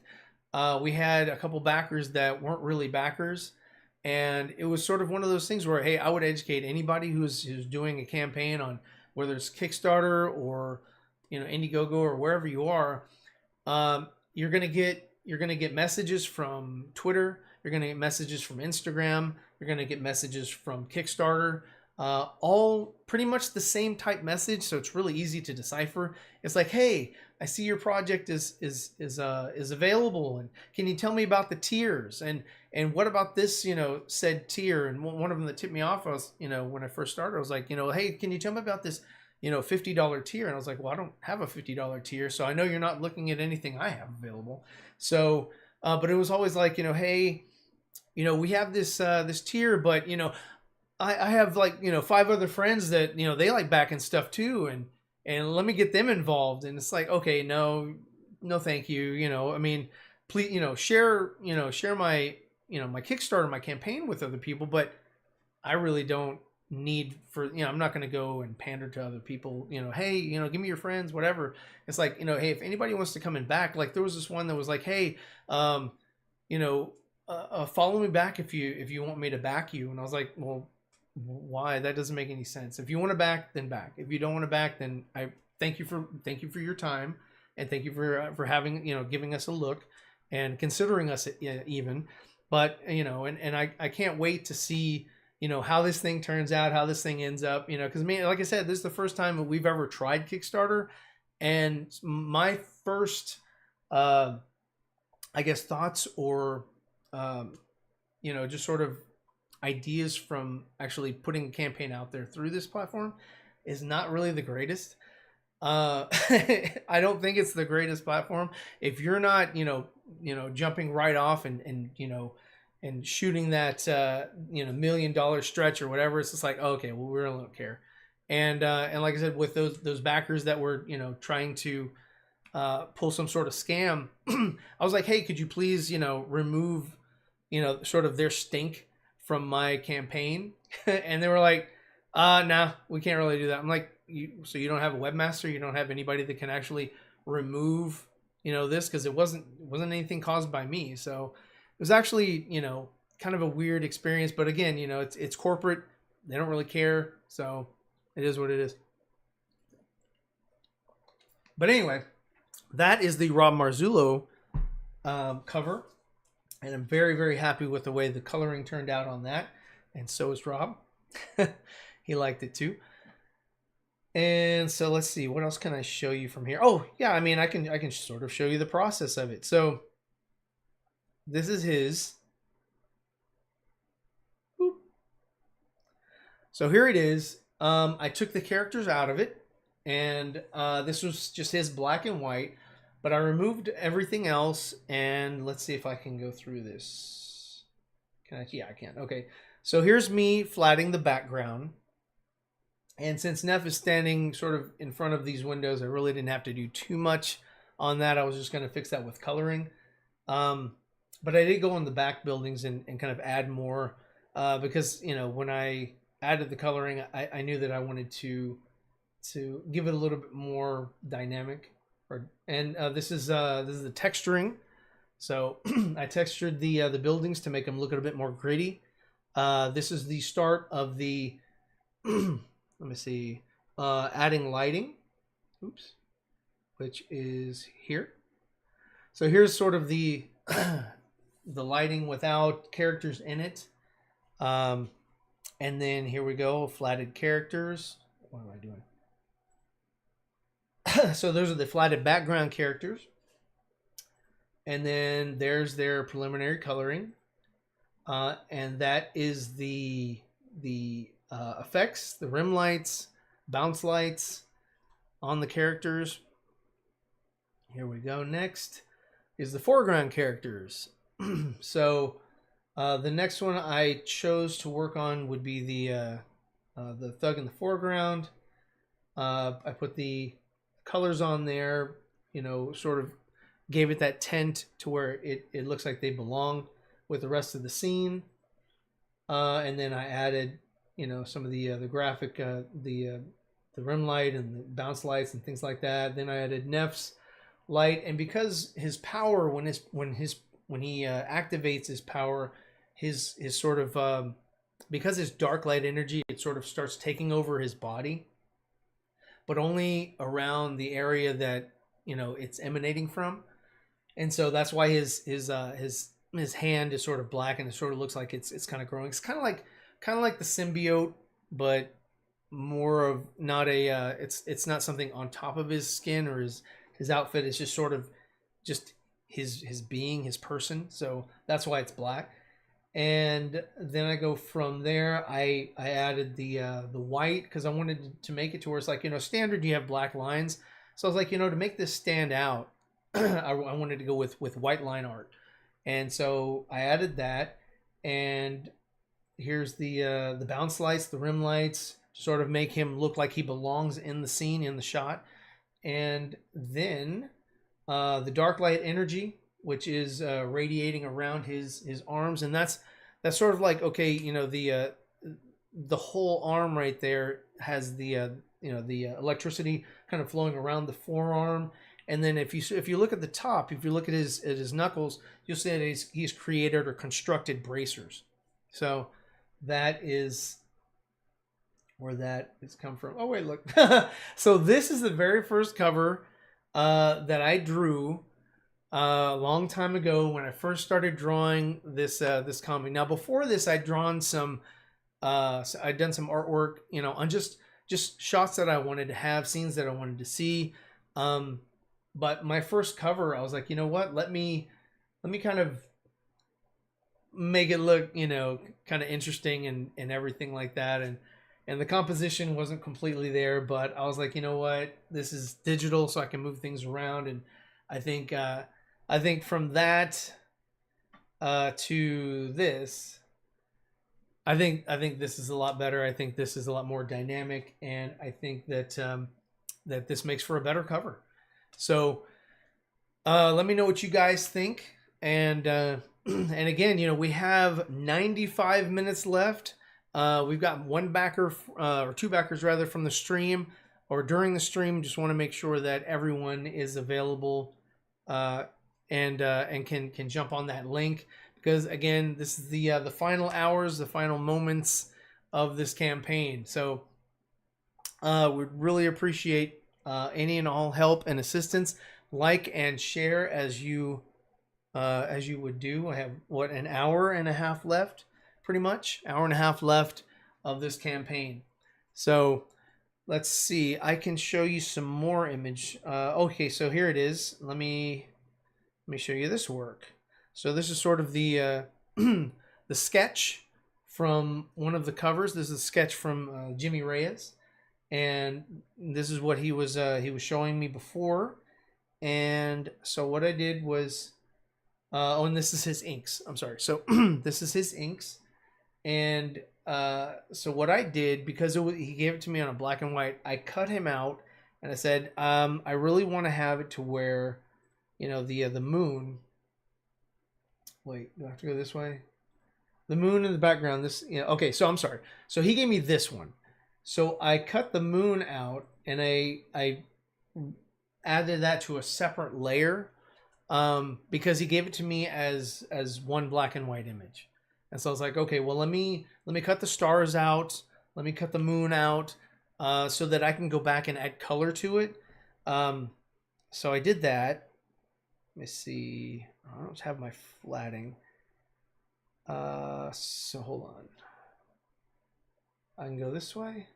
we had a couple backers that weren't really backers. And it was sort of one of those things where, hey, I would educate anybody who's doing a campaign on whether it's Kickstarter or, Indiegogo or wherever you are. You're gonna get messages from Twitter. You're gonna get messages from Instagram. You're gonna get messages from Kickstarter. All pretty much the same type message, so it's really easy to decipher. It's like, hey, I see your project is available, and can you tell me about the tiers, and what about this, said tier? And one of them that tipped me off was, when I first started, I was like, hey, can you tell me about this, $50 tier? And I was like, well, I don't have a $50 tier, so I know you're not looking at anything I have available. So, but it was always like, hey, we have this this tier, but I have like 5 other friends that they like backing stuff too, and let me get them involved. And it's like, okay, no thank you. I mean, please, share my my Kickstarter, my campaign with other people, but I really don't need for I'm not going to go and pander to other people. Hey, give me your friends, whatever. It's like, hey, if anybody wants to come and back, like there was this one that was like, hey, follow me back if you want me to back you. And I was like, well, why? That doesn't make any sense. If you want to back, then back. If you don't want to back, then I thank you for your time, and thank you for having, giving us a look and considering us even. But and I can't wait to see how this thing turns out, how this thing ends up, because like I said, this is the first time that we've ever tried Kickstarter, and my first I guess thoughts or just sort of ideas from actually putting a campaign out there through this platform is not really the greatest. I don't think it's the greatest platform. If you're not, jumping right off and shooting that, $1 million stretch or whatever, it's just like, okay, well, we really don't care. And like I said, with those backers that were, trying to, pull some sort of scam, I was like, hey, could you please, remove, sort of their stink from my campaign? And they were like, no, we can't really do that. I'm like, so you don't have a webmaster? You don't have anybody that can actually remove, this? Because it wasn't anything caused by me. So it was actually, kind of a weird experience. But again, it's corporate. They don't really care. So it is what it is. But anyway, that is the Rob Marzullo cover. And I'm very, very happy with the way the coloring turned out on that. And so is Rob. He liked it too. And so let's see, what else can I show you from here? Oh yeah, I mean, I can sort of show you the process of it. So this is his. Boop. So here it is. I took the characters out of it, and this was just his black and white, but I removed everything else. And let's see if I can go through this. Can I? Yeah, I can. Okay. So here's me flatting the background. And since Neff is standing sort of in front of these windows, I really didn't have to do too much on that. I was just going to fix that with coloring. But I did go on the back buildings and kind of add more because, when I added the coloring, I knew that I wanted to give it a little bit more dynamic. And this is the texturing. So I textured the buildings to make them look a bit more gritty. This is the start of the... Let me see, adding lighting, oops, which is here. So here's sort of the the lighting without characters in it. And then here we go, flatted characters. What am I doing? So those are the flatted background characters. And then there's their preliminary coloring. And that is the effects, the rim lights, bounce lights on the characters. Here we go. Next is the foreground characters. So the next one I chose to work on would be the thug in the foreground. I put the colors on there, sort of gave it that tint to where it looks like they belong with the rest of the scene. And then I added some of the graphic, the rim light and the bounce lights and things like that. Then I added Neff's light, and because his power, when he activates his power, his sort of because his dark light energy, it sort of starts taking over his body, but only around the area that it's emanating from, and so that's why his hand is sort of black, and it sort of looks like it's kind of growing. It's kind of like the symbiote, but more of not a it's not something on top of his skin or his outfit. It's just sort of just his being, his person. So that's why it's black. And then I go from there. I added the white because I wanted to make it to where it's like, standard you have black lines. So I was like, to make this stand out, I wanted to go with white line art. And so I added that, and here's the bounce lights, the rim lights, sort of make him look like he belongs in the scene, in the shot. And then the dark light energy, which is radiating around his arms, and that's sort of like, okay, the whole arm right there has the electricity kind of flowing around the forearm. And then if you look at the top, if you look at his knuckles, you'll see that he's created or constructed bracers. So that is where that has come from. Oh wait, look. So this is the very first cover that I drew a long time ago when I first started drawing this this comic. Now before this, I'd drawn some I'd done some artwork, you know, on just shots that I wanted to have, scenes that I wanted to see. But my first cover, I was like, you know what? Let me kind of make it look, you know, kind of interesting and everything like that. And the composition wasn't completely there, but I was like, you know what? This is digital, so I can move things around. And I think from that to this, I think this is a lot better. I think this is a lot more dynamic, and I think that that this makes for a better cover. So let me know what you guys think. And and again, you know, we have 95 minutes left. We've got one backer or two backers rather from the stream or during the stream. Just want to make sure that everyone is available and can jump on that link, because again, this is the final hours, the final moments of this campaign. So we'd really appreciate any and all help and assistance. Like and share as you would do. I have what, an hour and a half left, pretty much hour and a half left of this campaign. So let's see, I can show you some more image. Okay, so here it is. Let me show you this work. So this is sort of the the sketch from one of the covers. This is a sketch from Jimmy Reyes, and this is what he was showing me before. And so what I did was, oh, and this is his inks. I'm sorry. So this is his inks, and so what I did, because he gave it to me on a black and white, I cut him out, and I said, I really want to have it to where, you know, the moon. Wait, do I have to go this way? The moon in the background. This, you know, okay. So I'm sorry. So he gave me this one. So I cut the moon out, and I added that to a separate layer, because he gave it to me as one black and white image. And so I was like, okay, well, let me cut the stars out, let me cut the moon out, so that I can go back and add color to it. So I did that. Let me see. I don't have my flatting. So hold on. I can go this way.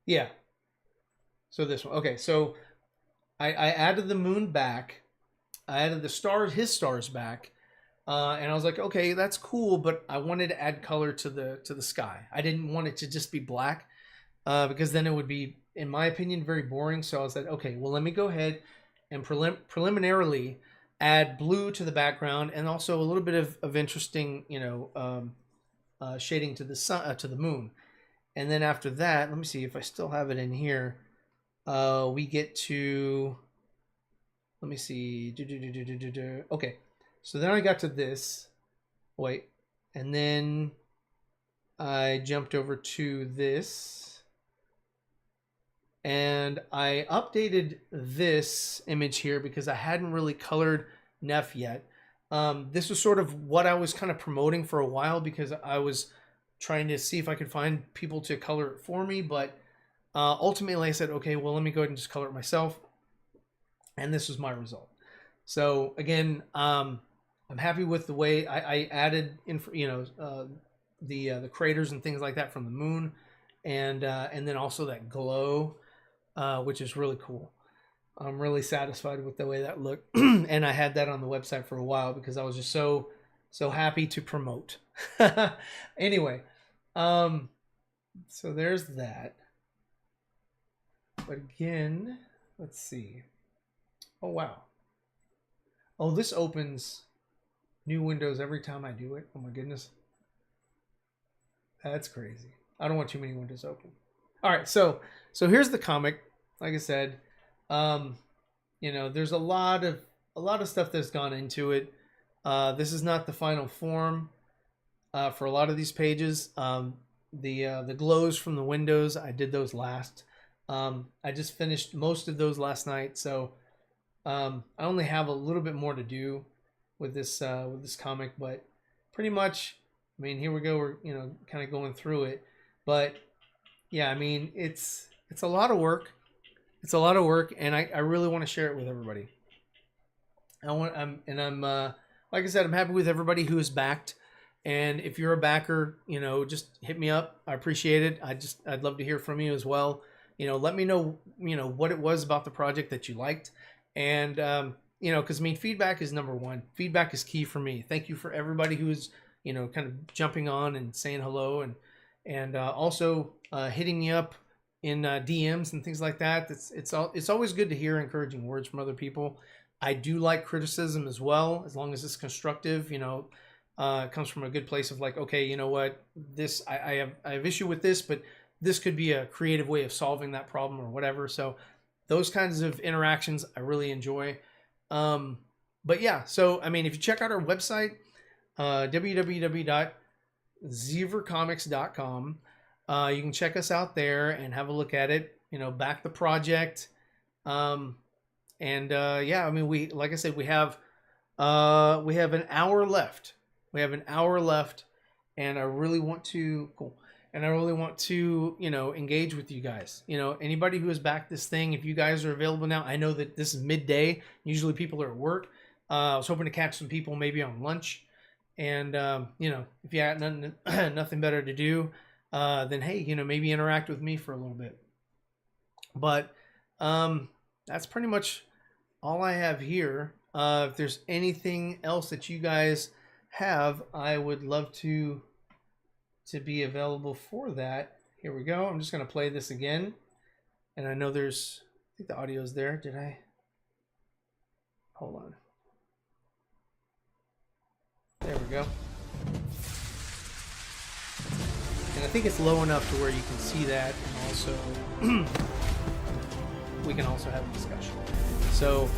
Yeah. So this one. Okay, so I added the moon back. I added the stars, his stars back. And I was like, okay, that's cool, but I wanted to add color to the sky. I didn't want it to just be black, because then it would be, in my opinion, very boring. So I was like, okay, well, let me go ahead and preliminarily add blue to the background, and also a little bit of interesting, you know, shading to the sun, to the moon. And then after that, let me see if I still have it in here. We get to, let me see. Okay. So then I got to this. Wait. And then I jumped over to this. And I updated this image here because I hadn't really colored Neph yet. This was sort of what I was kind of promoting for a while, because I was trying to see if I could find people to color it for me. But ultimately I said, okay, well, let me go ahead and just color it myself. And this was my result. So again, I'm happy with the way I added in, you know, the craters and things like that from the moon, and then also that glow, which is really cool. I'm really satisfied with the way that looked, and I had that on the website for a while because I was just so happy to promote. Anyway, so there's that. But again, let's see. Oh wow. Oh, this opens new windows every time I do it. Oh my goodness. That's crazy. I don't want too many windows open. All right, so here's the comic. Like I said, you know, there's a lot of stuff that's gone into it. This is not the final form for a lot of these pages. The glows from the windows, I did those last. I just finished most of those last night, so I only have a little bit more to do with this comic, but pretty much, I mean, here we go. We're, you know, kind of going through it, but yeah, I mean, it's a lot of work. It's a lot of work, and I really want to share it with everybody. I'm like I said, I'm happy with everybody who is backed. And if you're a backer, you know, just hit me up. I appreciate it. I'd love to hear from you as well. You know, let me know, you know, what it was about the project that you liked. And, you know, because I mean, feedback is number one. Feedback is key for me. Thank you for everybody who is, you know, kind of jumping on and saying hello, and also hitting me up in DMs and things like that. It's always good to hear encouraging words from other people. I do like criticism as well, as long as it's constructive. You know, it comes from a good place of like, okay, you know what, this I have issue with this, but this could be a creative way of solving that problem or whatever. So those kinds of interactions I really enjoy. But yeah, so I mean, if you check out our website, www.zeevercomics.com, you can check us out there and have a look at it. You know, back the project. Yeah, I mean, like I said, we have an hour left. We have an hour left, and I really want to you know, engage with you guys. You know, anybody who has backed this thing, if you guys are available now, I know that this is midday. Usually people are at work. I was hoping to catch some people maybe on lunch, and you know, if you got nothing better to do, then hey, you know, maybe interact with me for a little bit. But that's pretty much all I have here. If there's anything else that you guys have, I would love to be available for that. Here we go. I'm just going to play this again. And I know I think the audio is there. Did I? Hold on. There we go. And I think it's low enough to where you can see that, and also we can also have a discussion. So,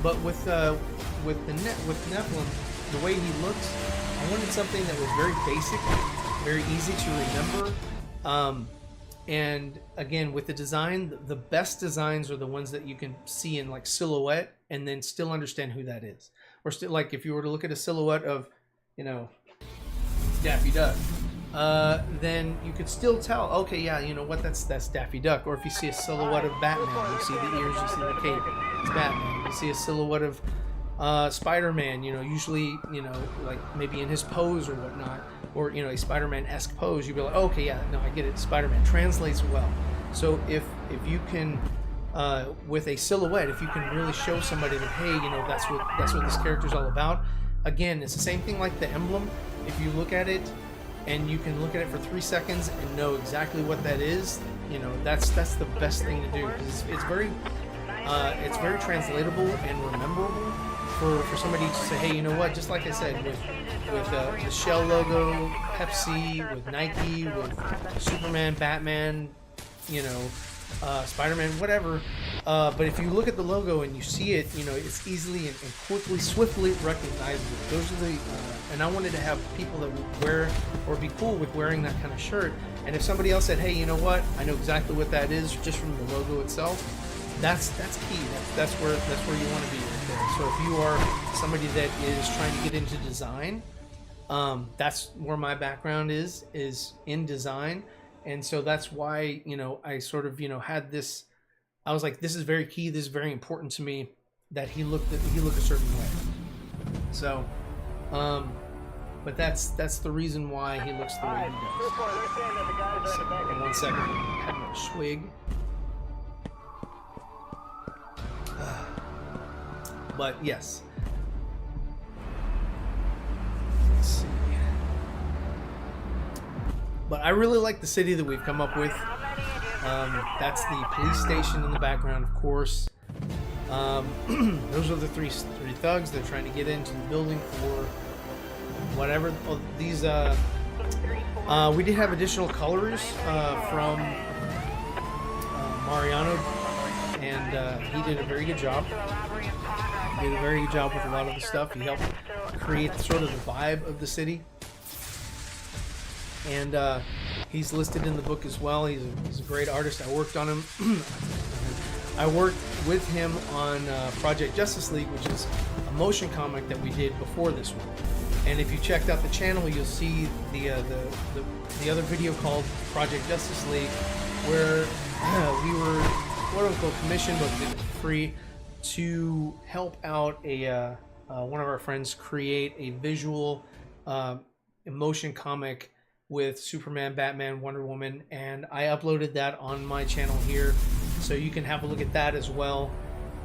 but with Nephilim, the way he looks, I wanted something that was very basic, very easy to remember. And again, with the design, the best designs are the ones that you can see in like silhouette and then still understand who that is. Or still, like if you were to look at a silhouette of, you know, Daffy Duck, then you could still tell, okay, yeah, you know what, that's Daffy Duck. Or if you see a silhouette of Batman, you see the ears, you see the cape, it's Batman. You see a silhouette of Spider-Man, you know, usually, you know, like maybe in his pose or whatnot, or, you know, a Spider-Man-esque pose, you'd be like, okay, yeah, no, I get it. Spider-Man translates well. So if you can, with a silhouette, if you can really show somebody that, hey, you know, that's what this character's all about. Again, it's the same thing like the emblem. If you look at it and you can look at it for 3 seconds and know exactly what that is, you know, that's the best thing to do, because it's very translatable and rememberable. For somebody to say, hey, you know what, just like I said, with the Shell logo, Pepsi, with Nike, with Superman, Batman, you know, Spider-Man, whatever. But if you look at the logo and you see it, you know, it's easily and quickly, swiftly recognizable. Those are the, and I wanted to have people that would wear or be cool with wearing that kind of shirt. And if somebody else said, hey, you know what, I know exactly what that is just from the logo itself, that's key. That's where you want to be right there. So if you are somebody that is trying to get into design, that's where my background is in design. And so that's why, you know, I sort of, you know, had this, I was like, this is very key, this is very important to me, that he look a certain way. So, but that's the reason why he looks the way he does. So, 1 second, having a swig. But yes. Let's see. But I really like the city that we've come up with. That's the police station in the background, of course. Those are the three thugs. They're trying to get into the building for whatever. Oh, these we did have additional colors from Mariano, and he did a very good job. He did a very good job with a lot of the stuff. He helped create sort of the vibe of the city. And he's listed in the book as well. He's a great artist. I worked on him. I worked with him on Project Justice League, which is a motion comic that we did before this one. And if you checked out the channel, you'll see the other video called Project Justice League, where we were quote unquote commissioned, but did it for free, to help out a one of our friends create a visual emotion comic with Superman, Batman, Wonder Woman, and I uploaded that on my channel here, so you can have a look at that as well.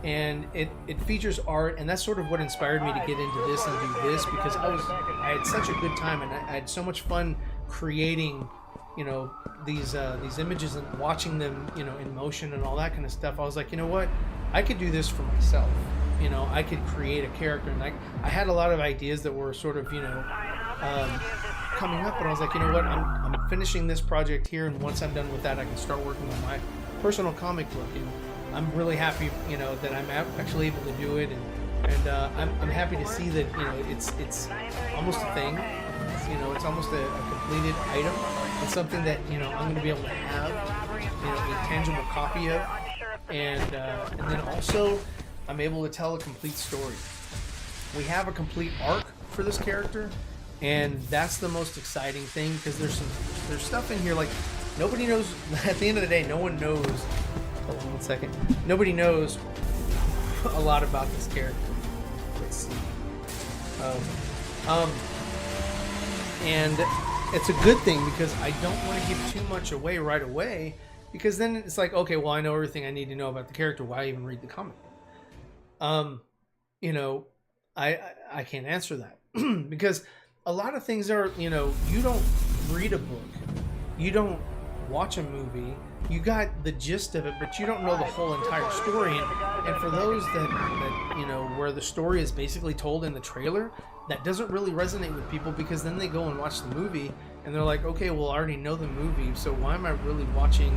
And it features art, and that's sort of what inspired me to get into this and do this, because I had such a good time, and I had so much fun creating, you know, these images and watching them, you know, in motion and all that kind of stuff. I was like, you know what, I could do this for myself. You know, I could create a character, and I had a lot of ideas that were sort of, you know, coming up, but I was like, you know what, I'm finishing this project here, and once I'm done with that, I can start working on my personal comic book. And I'm really happy, you know, that I'm actually able to do it, and I'm happy to see that, you know, it's almost a thing. It's, you know, it's almost a completed item. It's something that, you know, I'm going to be able to have, you know, a tangible copy of, and then also I'm able to tell a complete story. We have a complete arc for this character, and that's the most exciting thing, because there's stuff in here like nobody knows. At the end of the day, no one knows. Hold on one second. Nobody knows a lot about this character. Let's see. And it's a good thing, because I don't want to give too much away right away, because then it's like, okay, well, I know everything I need to know about the character. Why even read the comic? You know, I can't answer that because a lot of things are, you know, you don't read a book, you don't watch a movie, you got the gist of it, but you don't know the whole entire story. And for those that you know, where the story is basically told in the trailer, that doesn't really resonate with people, because then they go and watch the movie and they're like, okay, well, I already know the movie, so why am I really watching,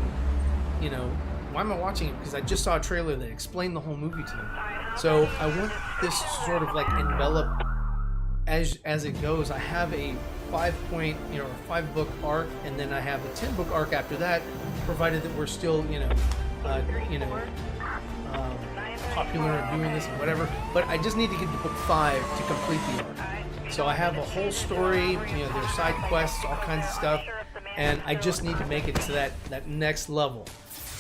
you know, why am I watching it? Because I just saw a trailer that explained the whole movie to them. So I want this sort of like envelop as it goes. I have a 5-book arc, and then I have a 10-book arc after that, provided that we're still, popular and doing this and whatever. But I just need to get to book 5 to complete the arc. So I have a whole story, you know, there's side quests, all kinds of stuff, and I just need to make it to that next level.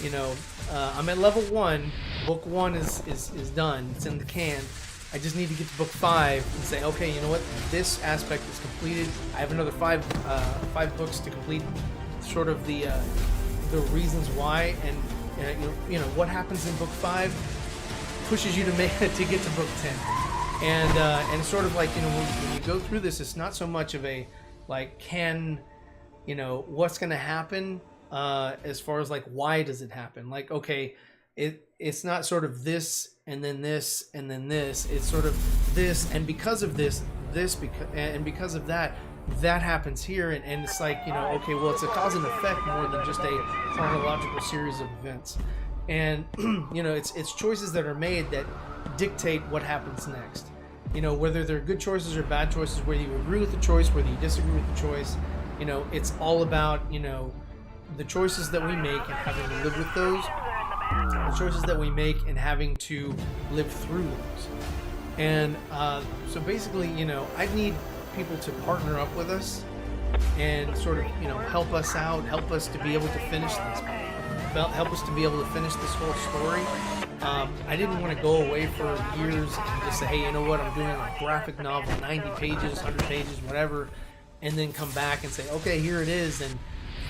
You know, I'm at level 1. Book 1 is done. It's in the can. I just need to get to book 5 and say, okay, you know what? This aspect is completed. I have another 5 books to complete. Sort of the reasons why, and you know what happens in book 5 pushes you to get to book 10. And sort of like, you know, when you go through this, it's not so much of a like, you know, what's going to happen. As far as like, why does it happen? Like, okay, it's not sort of this and then this and then this. It's sort of this, and because of this and because of that happens here, and it's like, you know, okay, well, it's a cause and effect more than just a chronological series of events. And you know, it's choices that are made that dictate what happens next. You know, whether they're good choices or bad choices, whether you agree with the choice, whether you disagree with the choice. You know, it's all about, you know, the choices that we make and having to live with those, the choices that we make and having to live through those. And so basically, you know, I need people to partner up with us and sort of, you know, help us out, help us to be able to finish this, help us to be able to finish this whole story. I didn't want to go away for years and just say, hey, you know what, I'm doing a graphic novel, 90 pages, 100 pages, whatever, and then come back and say, okay, here it is, and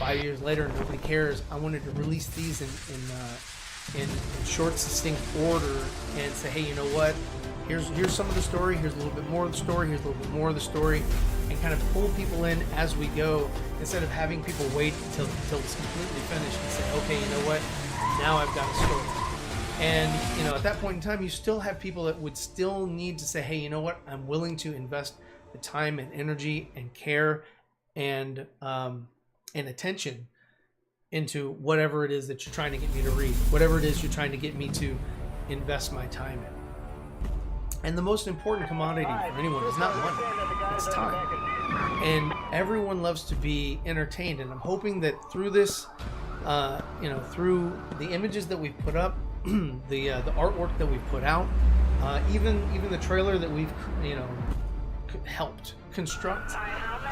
5 years later nobody cares. I wanted to release these in short, succinct order and say, hey, you know what, here's some of the story, here's a little bit more of the story, here's a little bit more of the story, and kind of pull people in as we go, instead of having people wait until it's completely finished and say, okay, you know what, now I've got a story. And you know, at that point in time, you still have people that would still need to say, hey, you know what, I'm willing to invest the time and energy and care and attention into whatever it is that you're trying to get me to read, whatever it is you're trying to get me to invest my time in. And the most important commodity for anyone is not money, it's time. And everyone loves to be entertained, and I'm hoping that through this, you know, through the images that we've put up, the artwork that we've put out, even the trailer that we've, you know, helped construct.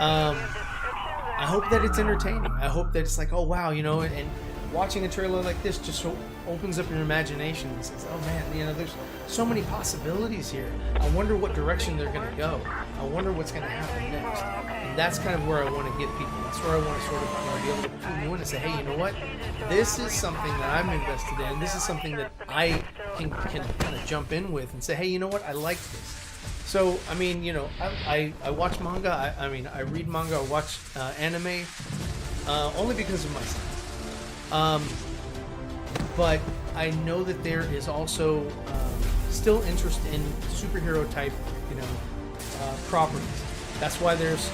I hope that it's entertaining. I hope that it's like, oh wow, you know, and watching a trailer like this just so opens up your imagination and says, oh man, you know, there's so many possibilities here. I wonder what direction they're going to go. I wonder what's going to happen next. And that's kind of where I want to get people. That's where I want to sort of, you know, be able to pull you in and say, hey, you know what? This is something that I'm invested in. This is something that I can kind of jump in with and say, hey, you know what? I like this. So, I mean, you know, I watch manga. I mean, I read manga. I watch anime only because of my son. But I know that there is also still interest in superhero type, you know, properties. That's why there's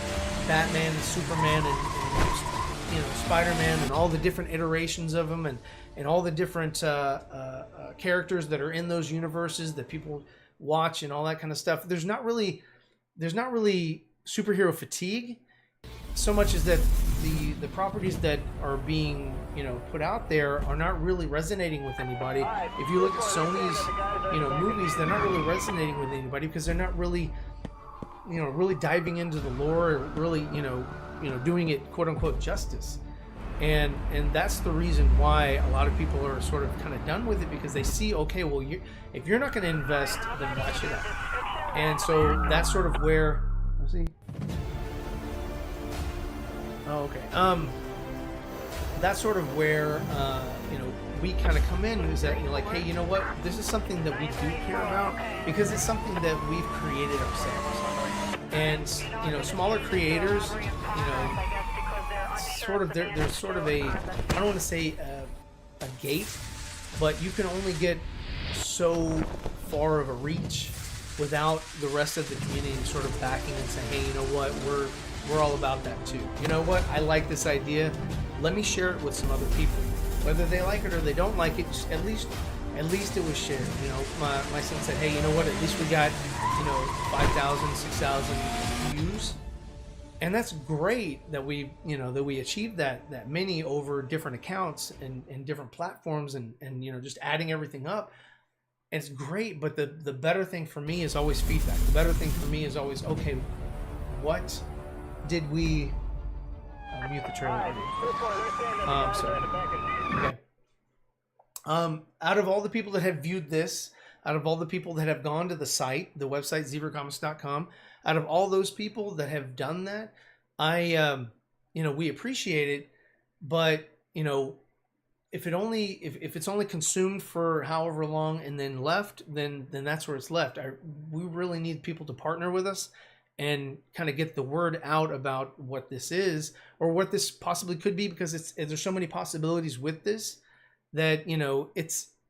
Batman and Superman and you know, Spider-Man and all the different iterations of them and all the different characters that are in those universes that people watch and all that kind of stuff. There's not really superhero fatigue so much as that the properties that are being, you know, put out there are not really resonating with anybody. If you look at Sony's, you know, movies, they're not really resonating with anybody because they're not really, you know, really diving into the lore or really, you know, doing it quote unquote justice. And that's the reason why a lot of people are sort of kind of done with it, because they see, okay, well, if you're not going to invest, then why should I? And so that's sort of where, let's see. Oh, okay. That's sort of where, you know, we kind of come in, is that, you know, like, hey, you know what? This is something that we do care about because it's something that we've created ourselves. And, you know, smaller creators, you know, sort of, there's sort of a, I don't want to say a gate, but you can only get so far of a reach without the rest of the community sort of backing and saying, hey, you know what, we're all about that too. You know what, I like this idea. Let me share it with some other people. Whether they like it or they don't like it, just at least it was shared. You know, my son said, hey, you know what, at least we got, you know, 5,000, 6,000 views. And that's great that we, you know, that we achieved that many over different accounts and different platforms and, you know, just adding everything up. And it's great, but the better thing for me is always feedback. The better thing for me is always, okay, what did we... I'll mute the trailer. Sorry. Okay. Out of all the people that have viewed this, out of all the people that have gone to the site, the website, zeevercomics.com, out of all those people that have done that, I, you know, we appreciate it, but, you know, if it's only consumed for however long and then left, then that's where it's left. We really need people to partner with us and kind of get the word out about what this is or what this possibly could be, because there's so many possibilities with this that, you know,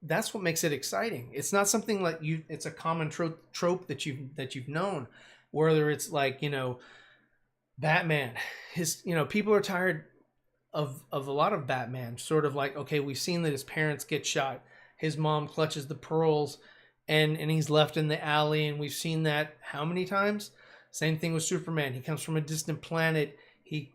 that's what makes it exciting. It's not something like it's a common trope that you've known, whether it's like, you know, Batman, you know, people are tired of a lot of Batman, sort of like, okay, we've seen that his parents get shot, his mom clutches the pearls and he's left in the alley, and we've seen that how many times? Same thing with Superman. He comes from a distant planet. He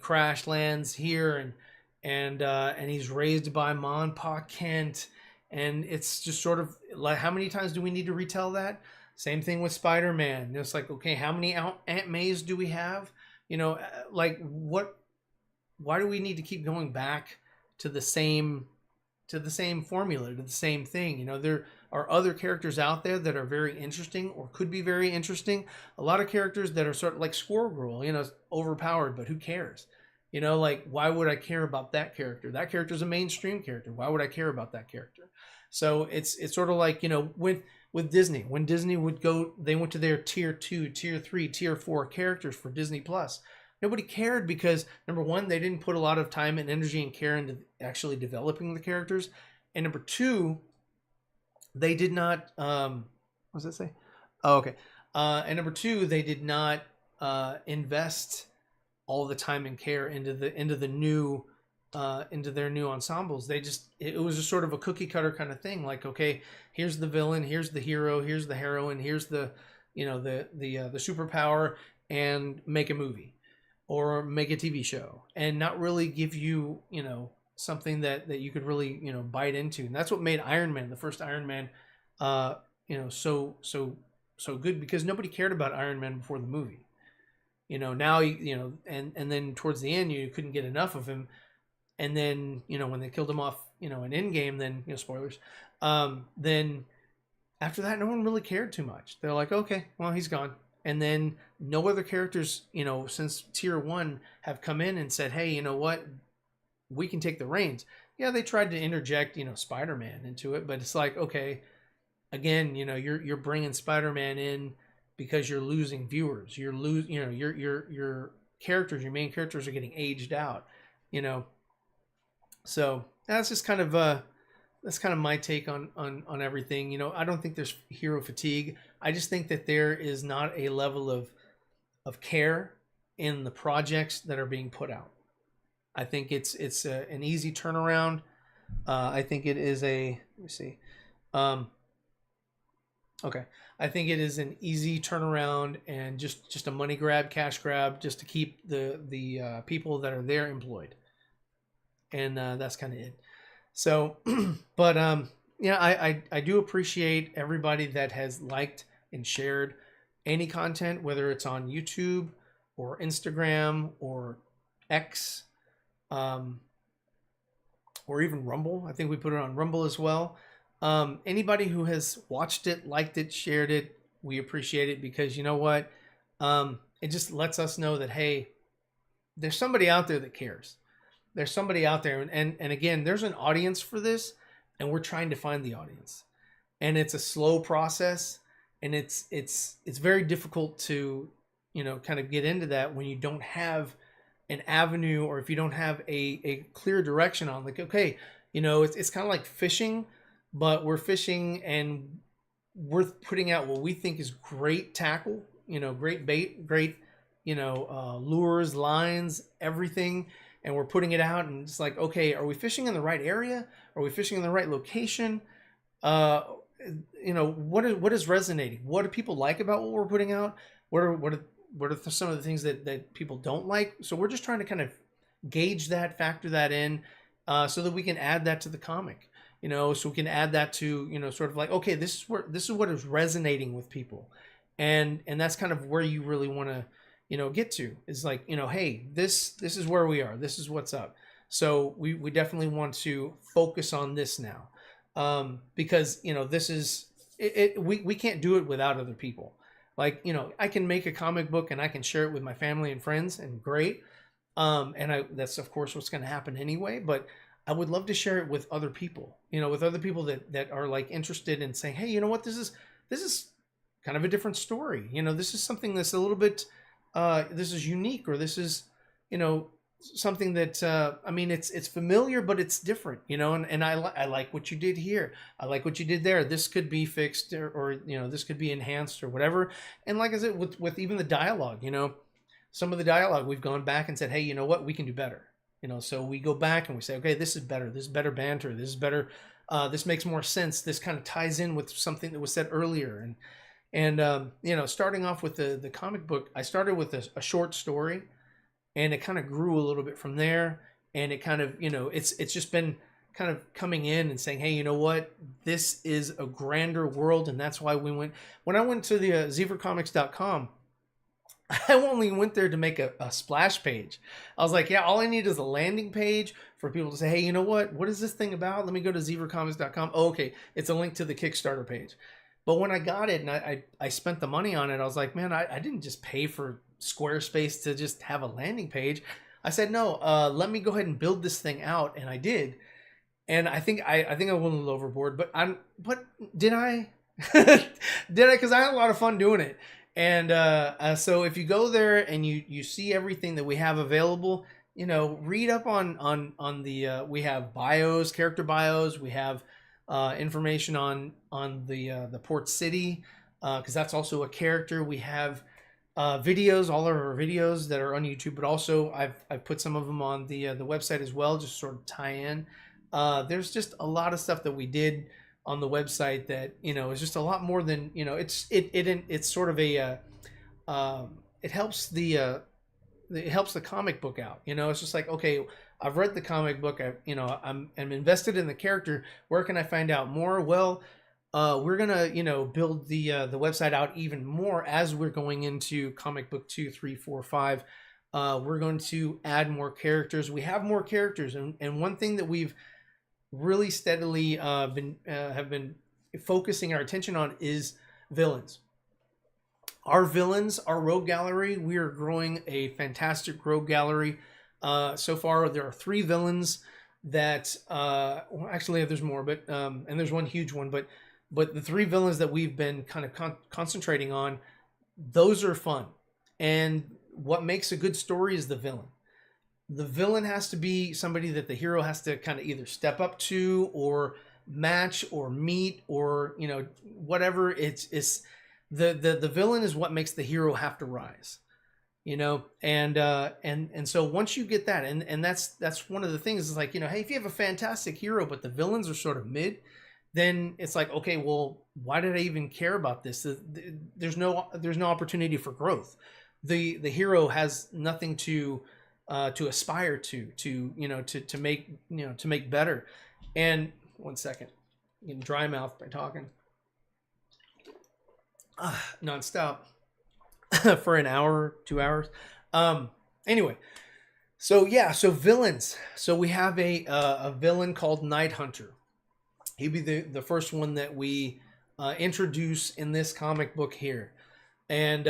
crash lands here and he's raised by Ma and Pa Kent. And it's just sort of like, how many times do we need to retell that? Same thing with Spider-Man. It's like, okay, how many Aunt Mays do we have? You know, like why do we need to keep going back to the same formula, to the same thing? You know, there are other characters out there that are very interesting or could be very interesting. A lot of characters that are sort of like Squirrel Girl, you know, overpowered, but who cares? You know, like, why would I care about that character? That character is a mainstream character. Why would I care about that character? So it's sort of like, you know, with Disney, when Disney would go, they went to their tier 2, tier 3, tier 4 characters for Disney Plus. Nobody cared because, number one, they didn't put a lot of time and energy and care into actually developing the characters. And number two, they did not, what does that say? Oh, okay. And number two, they did not invest all the time and care into their new ensembles. It was just sort of a cookie cutter kind of thing. Like, okay, here's the villain, here's the hero, here's the heroine, here's the, you know, the superpower, and make a movie or make a TV show, and not really give you, you know, something that you could really, you know, bite into. And that's what made Iron Man, the first Iron Man, you know, so good, because nobody cared about Iron Man before the movie. Now and then towards the end you couldn't get enough of him, and then when they killed him off in Endgame, then spoilers, then after that no one really cared too much. They're like, okay, well, he's gone. And then no other characters since tier 1 have come in and said, hey, you know what, we can take the reins. Yeah, they tried to interject Spider-Man into it, but it's like, okay, again, you're bringing Spider-Man in because you're losing viewers. You're your characters, your main characters are getting aged out, So that's just kind of my take on everything. I don't think there's hero fatigue. I just think that there is not a level of care in the projects that are being put out. I think it's an easy turnaround. I think it is let me see. Okay. I think it is an easy turnaround and just a money grab, cash grab, just to keep the people that are there employed. And that's kind of it. So, but I do appreciate everybody that has liked and shared any content, whether it's on YouTube or Instagram or X, or even Rumble. I think we put it on Rumble as well. Anybody who has watched it, liked it, shared it, we appreciate it, because you know what? It just lets us know that, hey, there's somebody out there that cares. There's somebody out there. And again, there's an audience for this, and we're trying to find the audience. And it's a slow process, and it's very difficult to, kind of get into that when you don't have an avenue, or if you don't have a clear direction on, like, okay, it's kind of like fishing, but we're fishing and we're putting out what we think is great tackle, great bait, great, lures, lines, everything. And we're putting it out, and it's like, okay, are we fishing in the right area? Are we fishing in the right location? What is resonating? What do people like about what we're putting out? What are some of the things that people don't like? So we're just trying to kind of gauge that, factor that in, so that we can add that to the comic. So we can add that to, sort of like, okay, this is what is resonating with people. And that's kind of where you really want to, get to, is like, hey, this is where we are. This is what's up. So we definitely want to focus on this now. Because, this is we can't do it without other people. Like, I can make a comic book and I can share it with my family and friends, and great. That's of course what's going to happen anyway, but I would love to share it with other people, with other people that are like interested in saying, hey, you know what, this is kind of a different story. This is something that's a little bit, this is unique, or this is, something that, it's familiar, but it's different, and I like what you did here. I like what you did there. This could be fixed, or this could be enhanced or whatever. And like I said, with even the dialogue, some of the dialogue, we've gone back and said, hey, you know what, we can do better. So we go back and we say, okay, this is better. This is better banter. This is better. This makes more sense. This kind of ties in with something that was said earlier. And starting off with the comic book, I started with a short story, and it kind of grew a little bit from there. And it kind of, it's just been kind of coming in and saying, hey, you know what, this is a grander world. And that's why when I went to the zeevercomics.com, I only went there to make a splash page. I was like, yeah, all I need is a landing page for people to say, hey, you know what is this thing about? Let me go to zeevercomics.com. Oh, okay, it's a link to the Kickstarter page. But when I got it and I spent the money on it, I was like, man, I didn't just pay for Squarespace to just have a landing page. I said, no, let me go ahead and build this thing out. And I did. And I think I went a little overboard, but did I? Did I? Because I had a lot of fun doing it. And so if you go there and you see everything that we have available, read up on the we have bios, character bios. We have information on the port city, because that's also a character. We have videos, all of our videos that are on YouTube, but also I've put some of them on the website as well, just sort of tie in. There's just a lot of stuff that we did on the website that is just a lot more than it's sort of a it helps the comic book out. It's just like, okay, I've read the comic book, I'm invested in the character. Where can I find out more? Well, we're gonna, build the website out even more as we're going into comic book 2, 3, 4, 5. We're going to add more characters. We have more characters, and one thing that we've really steadily have been focusing our attention on is villains. Our villains, our rogue gallery, we are growing a fantastic rogue gallery. So far, there are 3 villains that, well, actually, there's more, but and there's one huge one, but the 3 villains that we've been kind of concentrating on, those are fun. And what makes a good story is the villain. The villain has to be somebody that the hero has to kind of either step up to or match or meet, or whatever. It's the villain is what makes the hero have to rise, and so once you get that, and that's one of the things, is like, hey, if you have a fantastic hero but the villains are sort of mid, then it's like, okay, well, why did I even care about this? There's no opportunity for growth. The hero has nothing to aspire to make better. And one second, I'm getting dry mouth by talking nonstop for an hour, 2 hours. Anyway, so villains. So we have a villain called Night Hunter. He'd be the first one that we introduce in this comic book here, and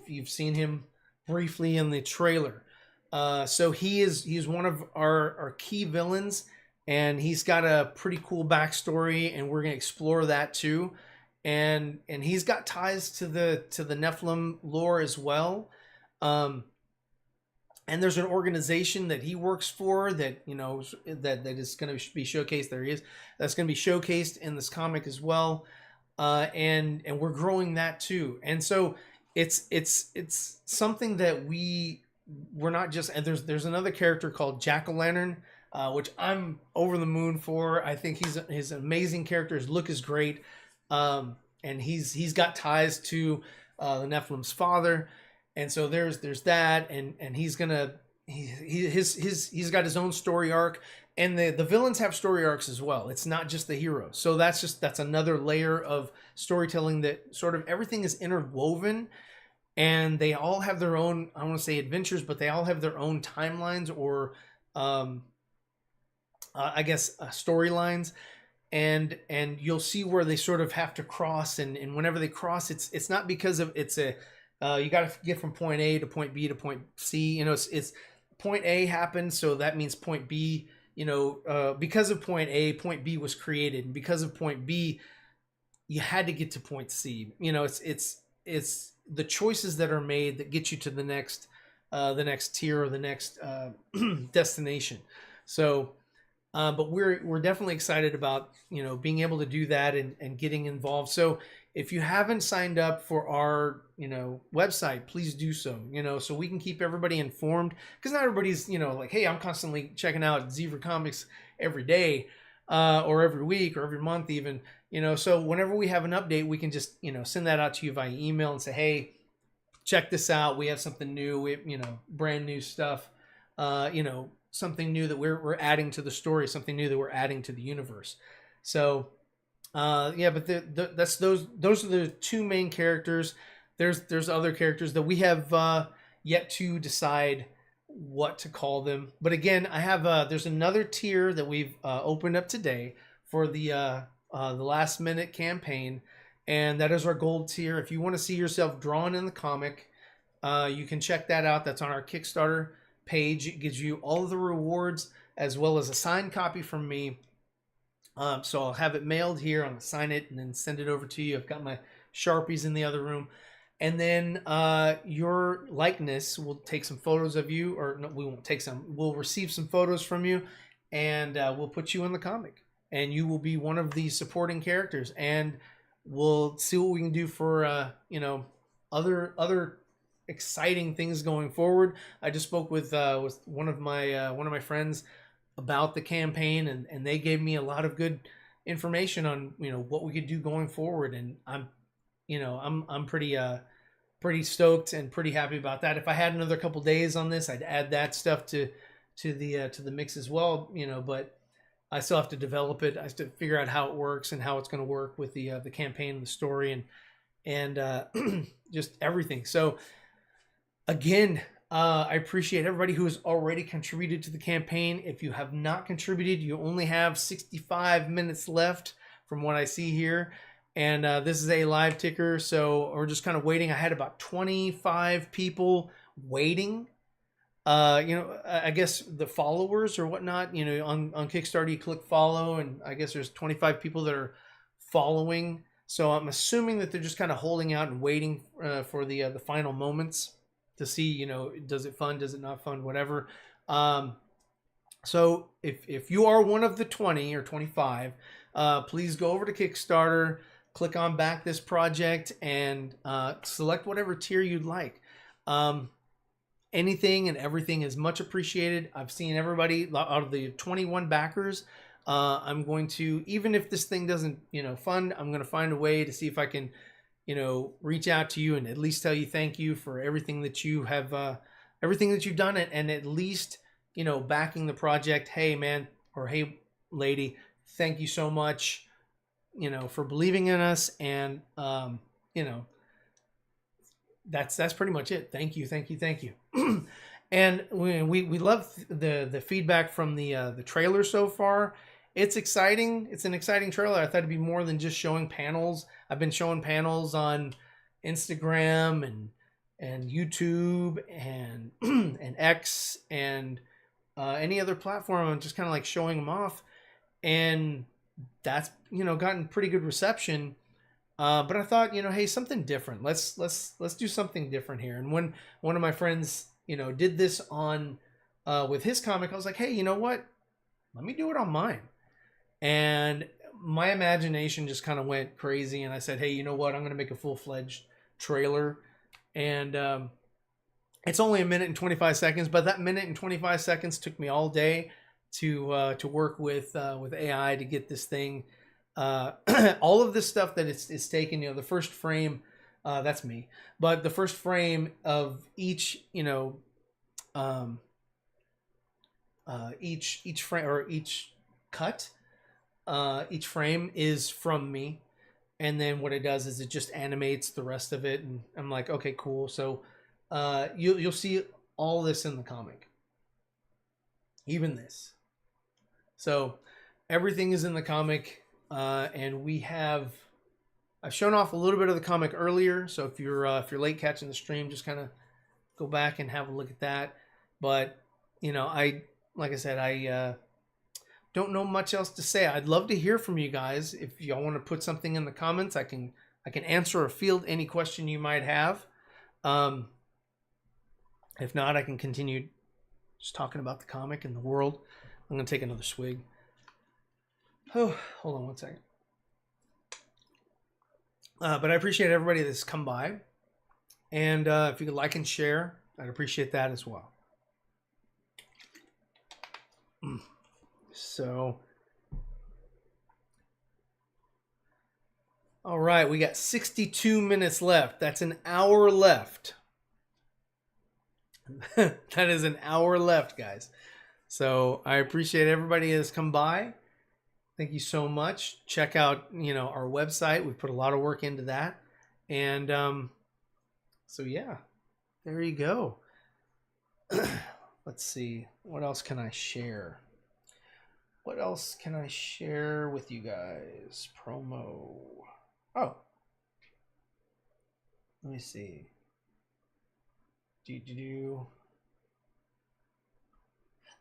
you've seen him briefly in the trailer. So he's one of our key villains, and he's got a pretty cool backstory, and we're gonna explore that too. And he's got ties to the Nephilim lore as well. And there's an organization that he works for that that is going to be showcased. There he is. That's going to be showcased in this comic as well. And we're growing that too. And so it's something that we're not just. And there's another character called Jack-o'-lantern, which I'm over the moon for. I think he's an amazing character. His look is great. And he's got ties to the Nephilim's father. And so there's that, and he's got his own story arc, and the villains have story arcs as well. It's not just the hero. So that's another layer of storytelling, that sort of everything is interwoven, and they all have their own, I want to say adventures, but they all have their own timelines, or I guess storylines. And you'll see where they sort of have to cross, and whenever they cross, it's not because of you got to get from point A to point B to point C. It's point A happened, so that means point B. Because of point A, point B was created, and because of point B, you had to get to point C. It's the choices that are made that get you to the next tier, or the next destination. So, but we're definitely excited about being able to do that and getting involved. So if you haven't signed up for our website, please do so. So we can keep everybody informed, because not everybody's like, hey, I'm constantly checking out Zeever comics every day, or every week, or every month even. So whenever we have an update, we can just send that out to you via email and say, hey, check this out. We have something new. Brand new stuff. Something new that we're adding to the story, something new that we're adding to the universe. So but those are the 2 main characters. There's other characters that we have yet to decide what to call them. But again, I have there's another tier that we've opened up today for the last minute campaign, and that is our gold tier. If you want to see yourself drawn in the comic, you can check that out. That's on our Kickstarter page. It gives you all of the rewards, as well as a signed copy from me. So I'll have it mailed here. I'm gonna sign it and then send it over to you. I've got my Sharpies in the other room, and then your likeness, we'll take some photos of you, or no, we won't take some. We'll receive some photos from you, and we'll put you in the comic, and you will be one of the supporting characters, and we'll see what we can do for other exciting things going forward. I just spoke with one of my friends about the campaign, and they gave me a lot of good information on what we could do going forward, and I'm pretty stoked and pretty happy about that. If I had another couple days on this, I'd add that stuff to the mix as well, but I still have to develop it. I have to figure out how it works and how it's going to work with the campaign and the story and just everything. So again, I appreciate everybody who has already contributed to the campaign. If you have not contributed, you only have 65 minutes left from what I see here. And this is a live ticker, so we're just kind of waiting. I had about 25 people waiting. I guess the followers or whatnot, on Kickstarter, you click follow, and I guess there's 25 people that are following. So I'm assuming that they're just kind of holding out and waiting for the final moments to see, does it fund, does it not fund, whatever. So if you are one of the 20 or 25, please go over to Kickstarter, click on back this project, and select whatever tier you'd like. Anything and everything is much appreciated. I've seen everybody out of the 21 backers. I'm going to, even if this thing doesn't, fund, I'm going to find a way to see if I can, reach out to you and at least tell you thank you for everything that you have, everything that you've done, and at least, backing the project. Hey, man, or hey, lady, thank you so much, for believing in us. And, that's pretty much it. Thank you. And we love the feedback from the trailer so far. It's exciting. It's an exciting trailer. I thought it'd be more than just showing panels. I've been showing panels on Instagram and YouTube and and X and any other platform. I'm just kind of like showing them off, and that's gotten pretty good reception. But I thought, hey, something different. Let's do something different here. And when one of my friends, did this on with his comic, I was like, hey, you know what? Let me do it on mine. And my imagination just kind of went crazy, and I said, hey, you know what? I'm going to make a full-fledged trailer. And it's only 1 minute and 25 seconds, but that 1 minute and 25 seconds took me all day to work with AI to get this thing. All of this stuff that it's taken, the first frame, that's me, but the first frame of each, each frame or each cut, each frame is from me. And then what it does is it just animates the rest of it. And I'm like, okay, cool. So, you'll see all this in the comic, even this. So everything is in the comic. And I've shown off a little bit of the comic earlier. So if you're late catching the stream, just kind of go back and have a look at that. But, like I said, I don't know much else to say. I'd love to hear from you guys. If y'all want to put something in the comments, I can answer or field any question you might have. If not, I can continue just talking about the comic and the world. I'm going to take another swig. Oh, hold on one second. But I appreciate everybody that's come by. And if you could like and share, I'd appreciate that as well. So, all right, we got 62 minutes left. That's an hour left. That is an hour left, guys. So I appreciate everybody that's come by. Thank you so much. Check out, our website. We've put a lot of work into that. And so, yeah, there you go. Let's see. What else can I share? What else can I share with you guys? Promo. Oh. Let me see.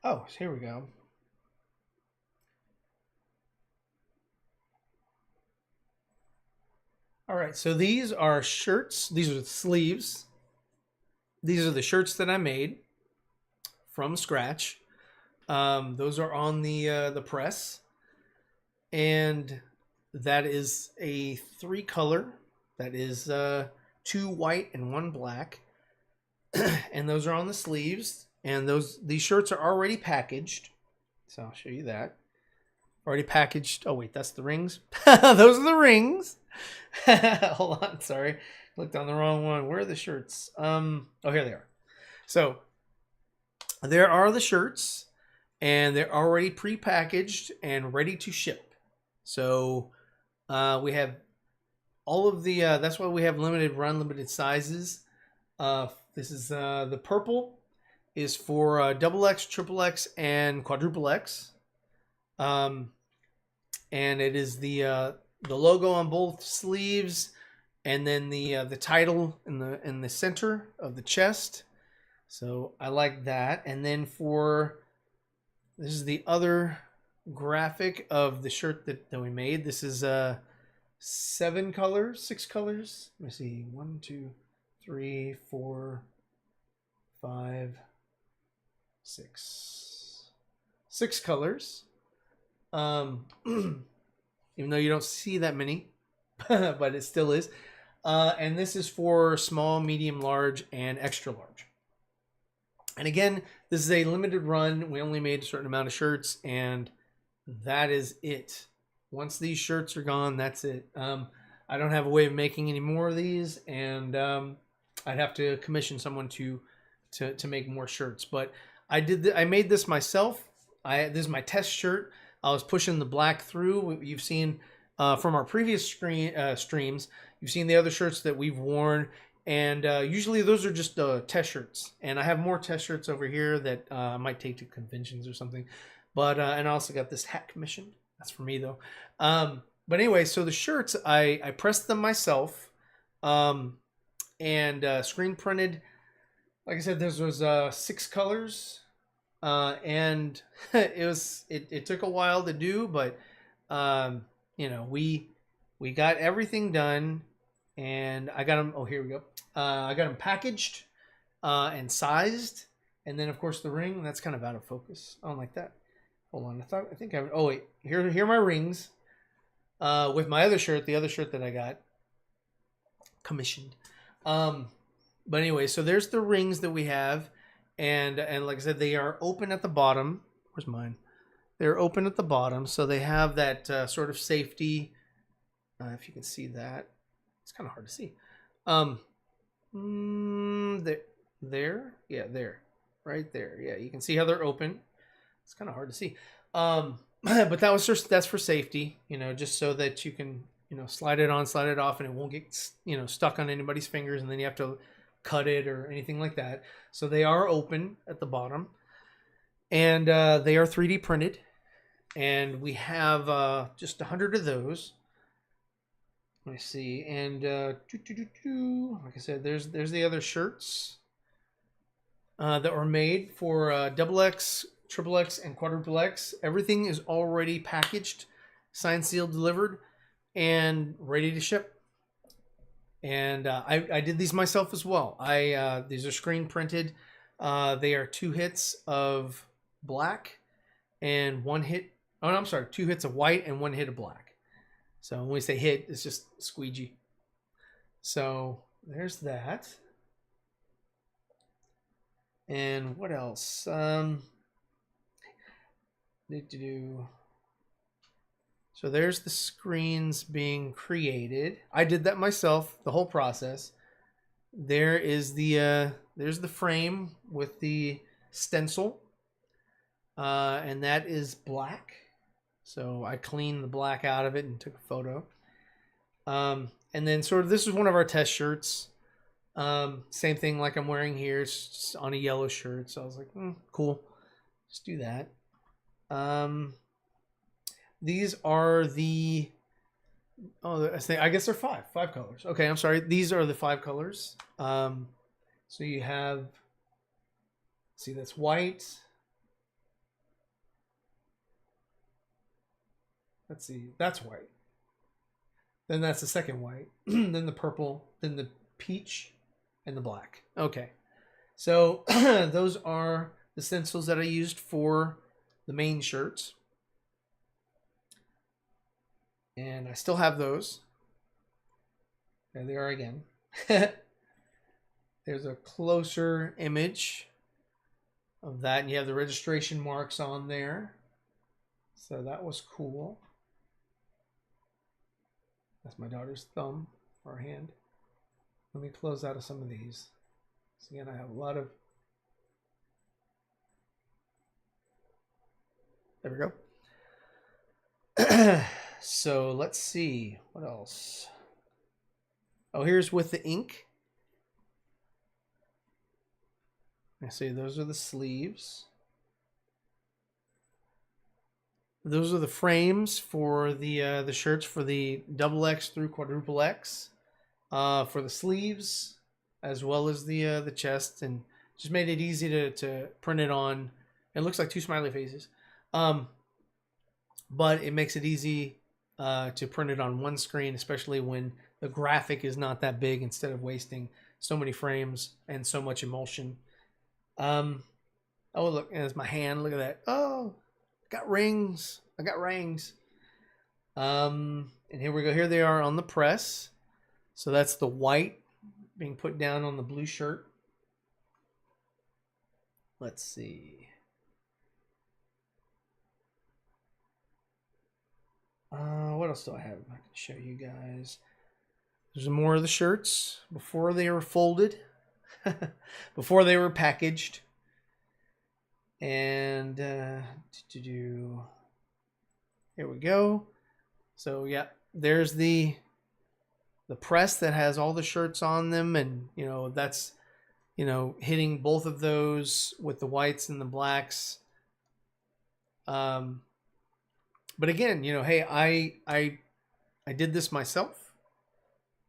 Oh, here we go. All right, so these are shirts. These are the sleeves. These are the shirts that I made from scratch. Those are on the press, and that is a 3-color. That is 2 white and 1 black, and those are on the sleeves. And these shirts are already packaged, so I'll show you that. Already packaged. Oh wait, that's the rings. Those are the rings. Hold on, sorry, clicked on the wrong one. Where are the shirts? Oh, here they are. So there are the shirts. and they're already pre-packaged and ready to ship. So we have all of the that's why we have limited run, limited sizes. This is the purple is for double X, triple X, and quadruple X. And it is the logo on both sleeves, and then the title in the center of the chest. So I like that. And then this is the other graphic of the shirt that we made. This is 6 colors. Let me see. 1, 2, 3, 4, 5, 6. 6 colors. Even though you don't see that many, but it still is. And this is for small, medium, large, and extra large. And again, this is a limited run. We only made a certain amount of shirts, and that is it. Once these shirts are gone, that's it. I don't have a way of making any more of these, and I'd have to commission someone to make more shirts. But I made this myself. This is my test shirt. I was pushing the black through. You've seen from our previous streams, you've seen the other shirts that we've worn. And usually those are just test shirts. And I have more test shirts over here that I might take to conventions or something. But and I also got this hat commission. That's for me, though. But anyway, so the shirts, I pressed them myself. And screen printed. Like I said, there was 6 colors. And it took a while to do. But, you know, we got everything done. And I got them. Oh, here we go. I got them packaged and sized, and then of course the ring. That's kind of out of focus. I don't like that. Hold on. I think I. Oh wait. Here are my rings. With my other shirt, the other shirt that I got commissioned. But anyway, so there's the rings that we have, and like I said, they are open at the bottom. Where's mine? They're open at the bottom, so they have that sort of safety. If you can see that. It's kind of hard to see. There, yeah, there, right there. Yeah, you can see how they're open. It's kind of hard to see. But that's for safety, you know, just so that you can, you know, slide it on, slide it off, and it won't get, you know, stuck on anybody's fingers, and then you have to cut it or anything like that. So they are open at the bottom, and they are 3D printed, and we have just 100 of those. Let me see, and like I said, there's the other shirts that were made for double X, triple X, and quadruple X. Everything is already packaged, signed, sealed, delivered, and ready to ship. And I did these myself as well. These are screen printed. They are 2 hits of black and 1 hit. Oh, no, I'm sorry, 2 hits of white and 1 hit of black. So when we say hit, it's just squeegee. So there's that. And what else? So there's the screens being created. I did that myself, the whole process. There is there's the frame with the stencil. And that is black. So I cleaned the black out of it and took a photo. And then sort of this is one of our test shirts. Same thing like I'm wearing here. It's just on a yellow shirt. So I was like, cool. Let's do that. These are the... Oh, I guess they're 5 colors. Okay, I'm sorry. These are the 5 colors. So you have... See, that's white. Let's see, that's white. Then that's the second white. Then the purple, then the peach, and the black. Okay. So those are the stencils that I used for the main shirts. And I still have those. There they are again. There's a closer image of that. And you have the registration marks on there. So that was cool. That's my daughter's thumb or hand. Let me close out of some of these. So again, I have a lot of There we go. So let's see what else. Oh, here's with the ink. I see those are the sleeves. Those are the frames for the shirts for the XX through quadruple X, for the sleeves as well as the chest, and just made it easy to print it on. It looks like two smiley faces, but it makes it easy to print it on one screen, especially when the graphic is not that big. Instead of wasting so many frames and so much emulsion. Oh look, and it's my hand. Look at that. Oh. Got rings. I got rings. And here we go. Here they are on the press. So that's the white being put down on the blue shirt. Let's see. What else do I have I can show you guys? There's more of the shirts before they were folded, before they were packaged. And here we go. So yeah, there's the press that has all the shirts on them, and you know that's hitting both of those with the whites and the blacks. But again, hey, I did this myself,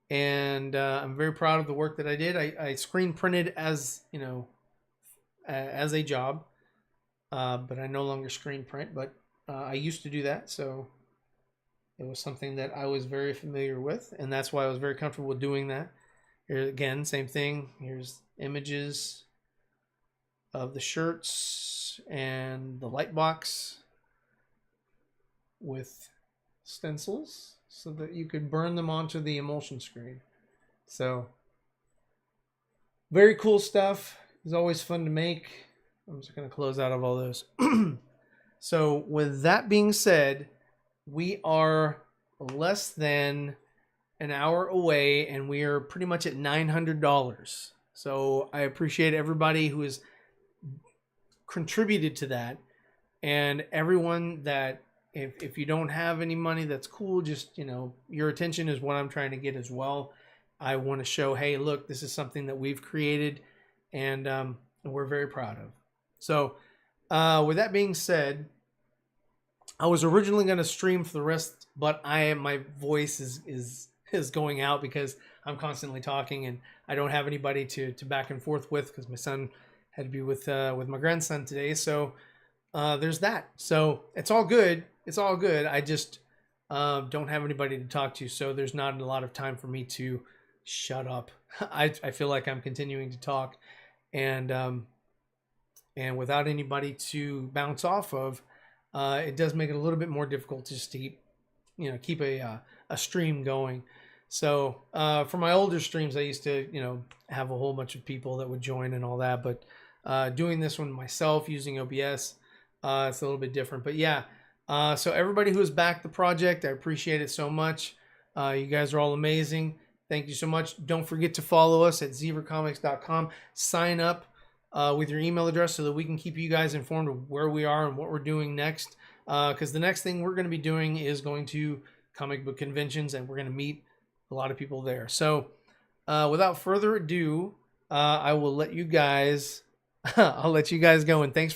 and I'm very proud of the work that I did. I screen printed as as a job. But I no longer screen print, but I used to do that, so it was something that I was very familiar with, and that's why I was very comfortable with doing that. Here again, same thing. Here's images of the shirts and the light box with stencils so that you could burn them onto the emulsion screen. So very cool stuff. It's always fun to make. I'm just going to close out of all those. So with that being said, we are less than an hour away, and we are pretty much at $900. So I appreciate everybody who has contributed to that, and everyone that, if you don't have any money, that's cool. Just, your attention is what I'm trying to get as well. I want to show, hey, look, this is something that we've created, and we're very proud of. So with that being said, I was originally going to stream for the rest, but my voice is going out because I'm constantly talking, and I don't have anybody to back and forth with, because my son had to be with my grandson today. So there's that. So it's all good. It's all good. I just don't have anybody to talk to, so there's not a lot of time for me to shut up. I feel like I'm continuing to talk, and without anybody to bounce off of, it does make it a little bit more difficult just to keep a stream going. So for my older streams, I used to have a whole bunch of people that would join and all that, but doing this one myself using OBS, it's a little bit different. But yeah, so everybody who has backed the project, I appreciate it so much. You guys are all amazing. Thank you so much. Don't forget to follow us at zeevercomics.com. Sign up with your email address so that we can keep you guys informed of where we are and what we're doing next. Because the next thing we're going to be doing is going to comic book conventions, and we're going to meet a lot of people there. So without further ado, I will let you guys, I'll let you guys go, and thanks for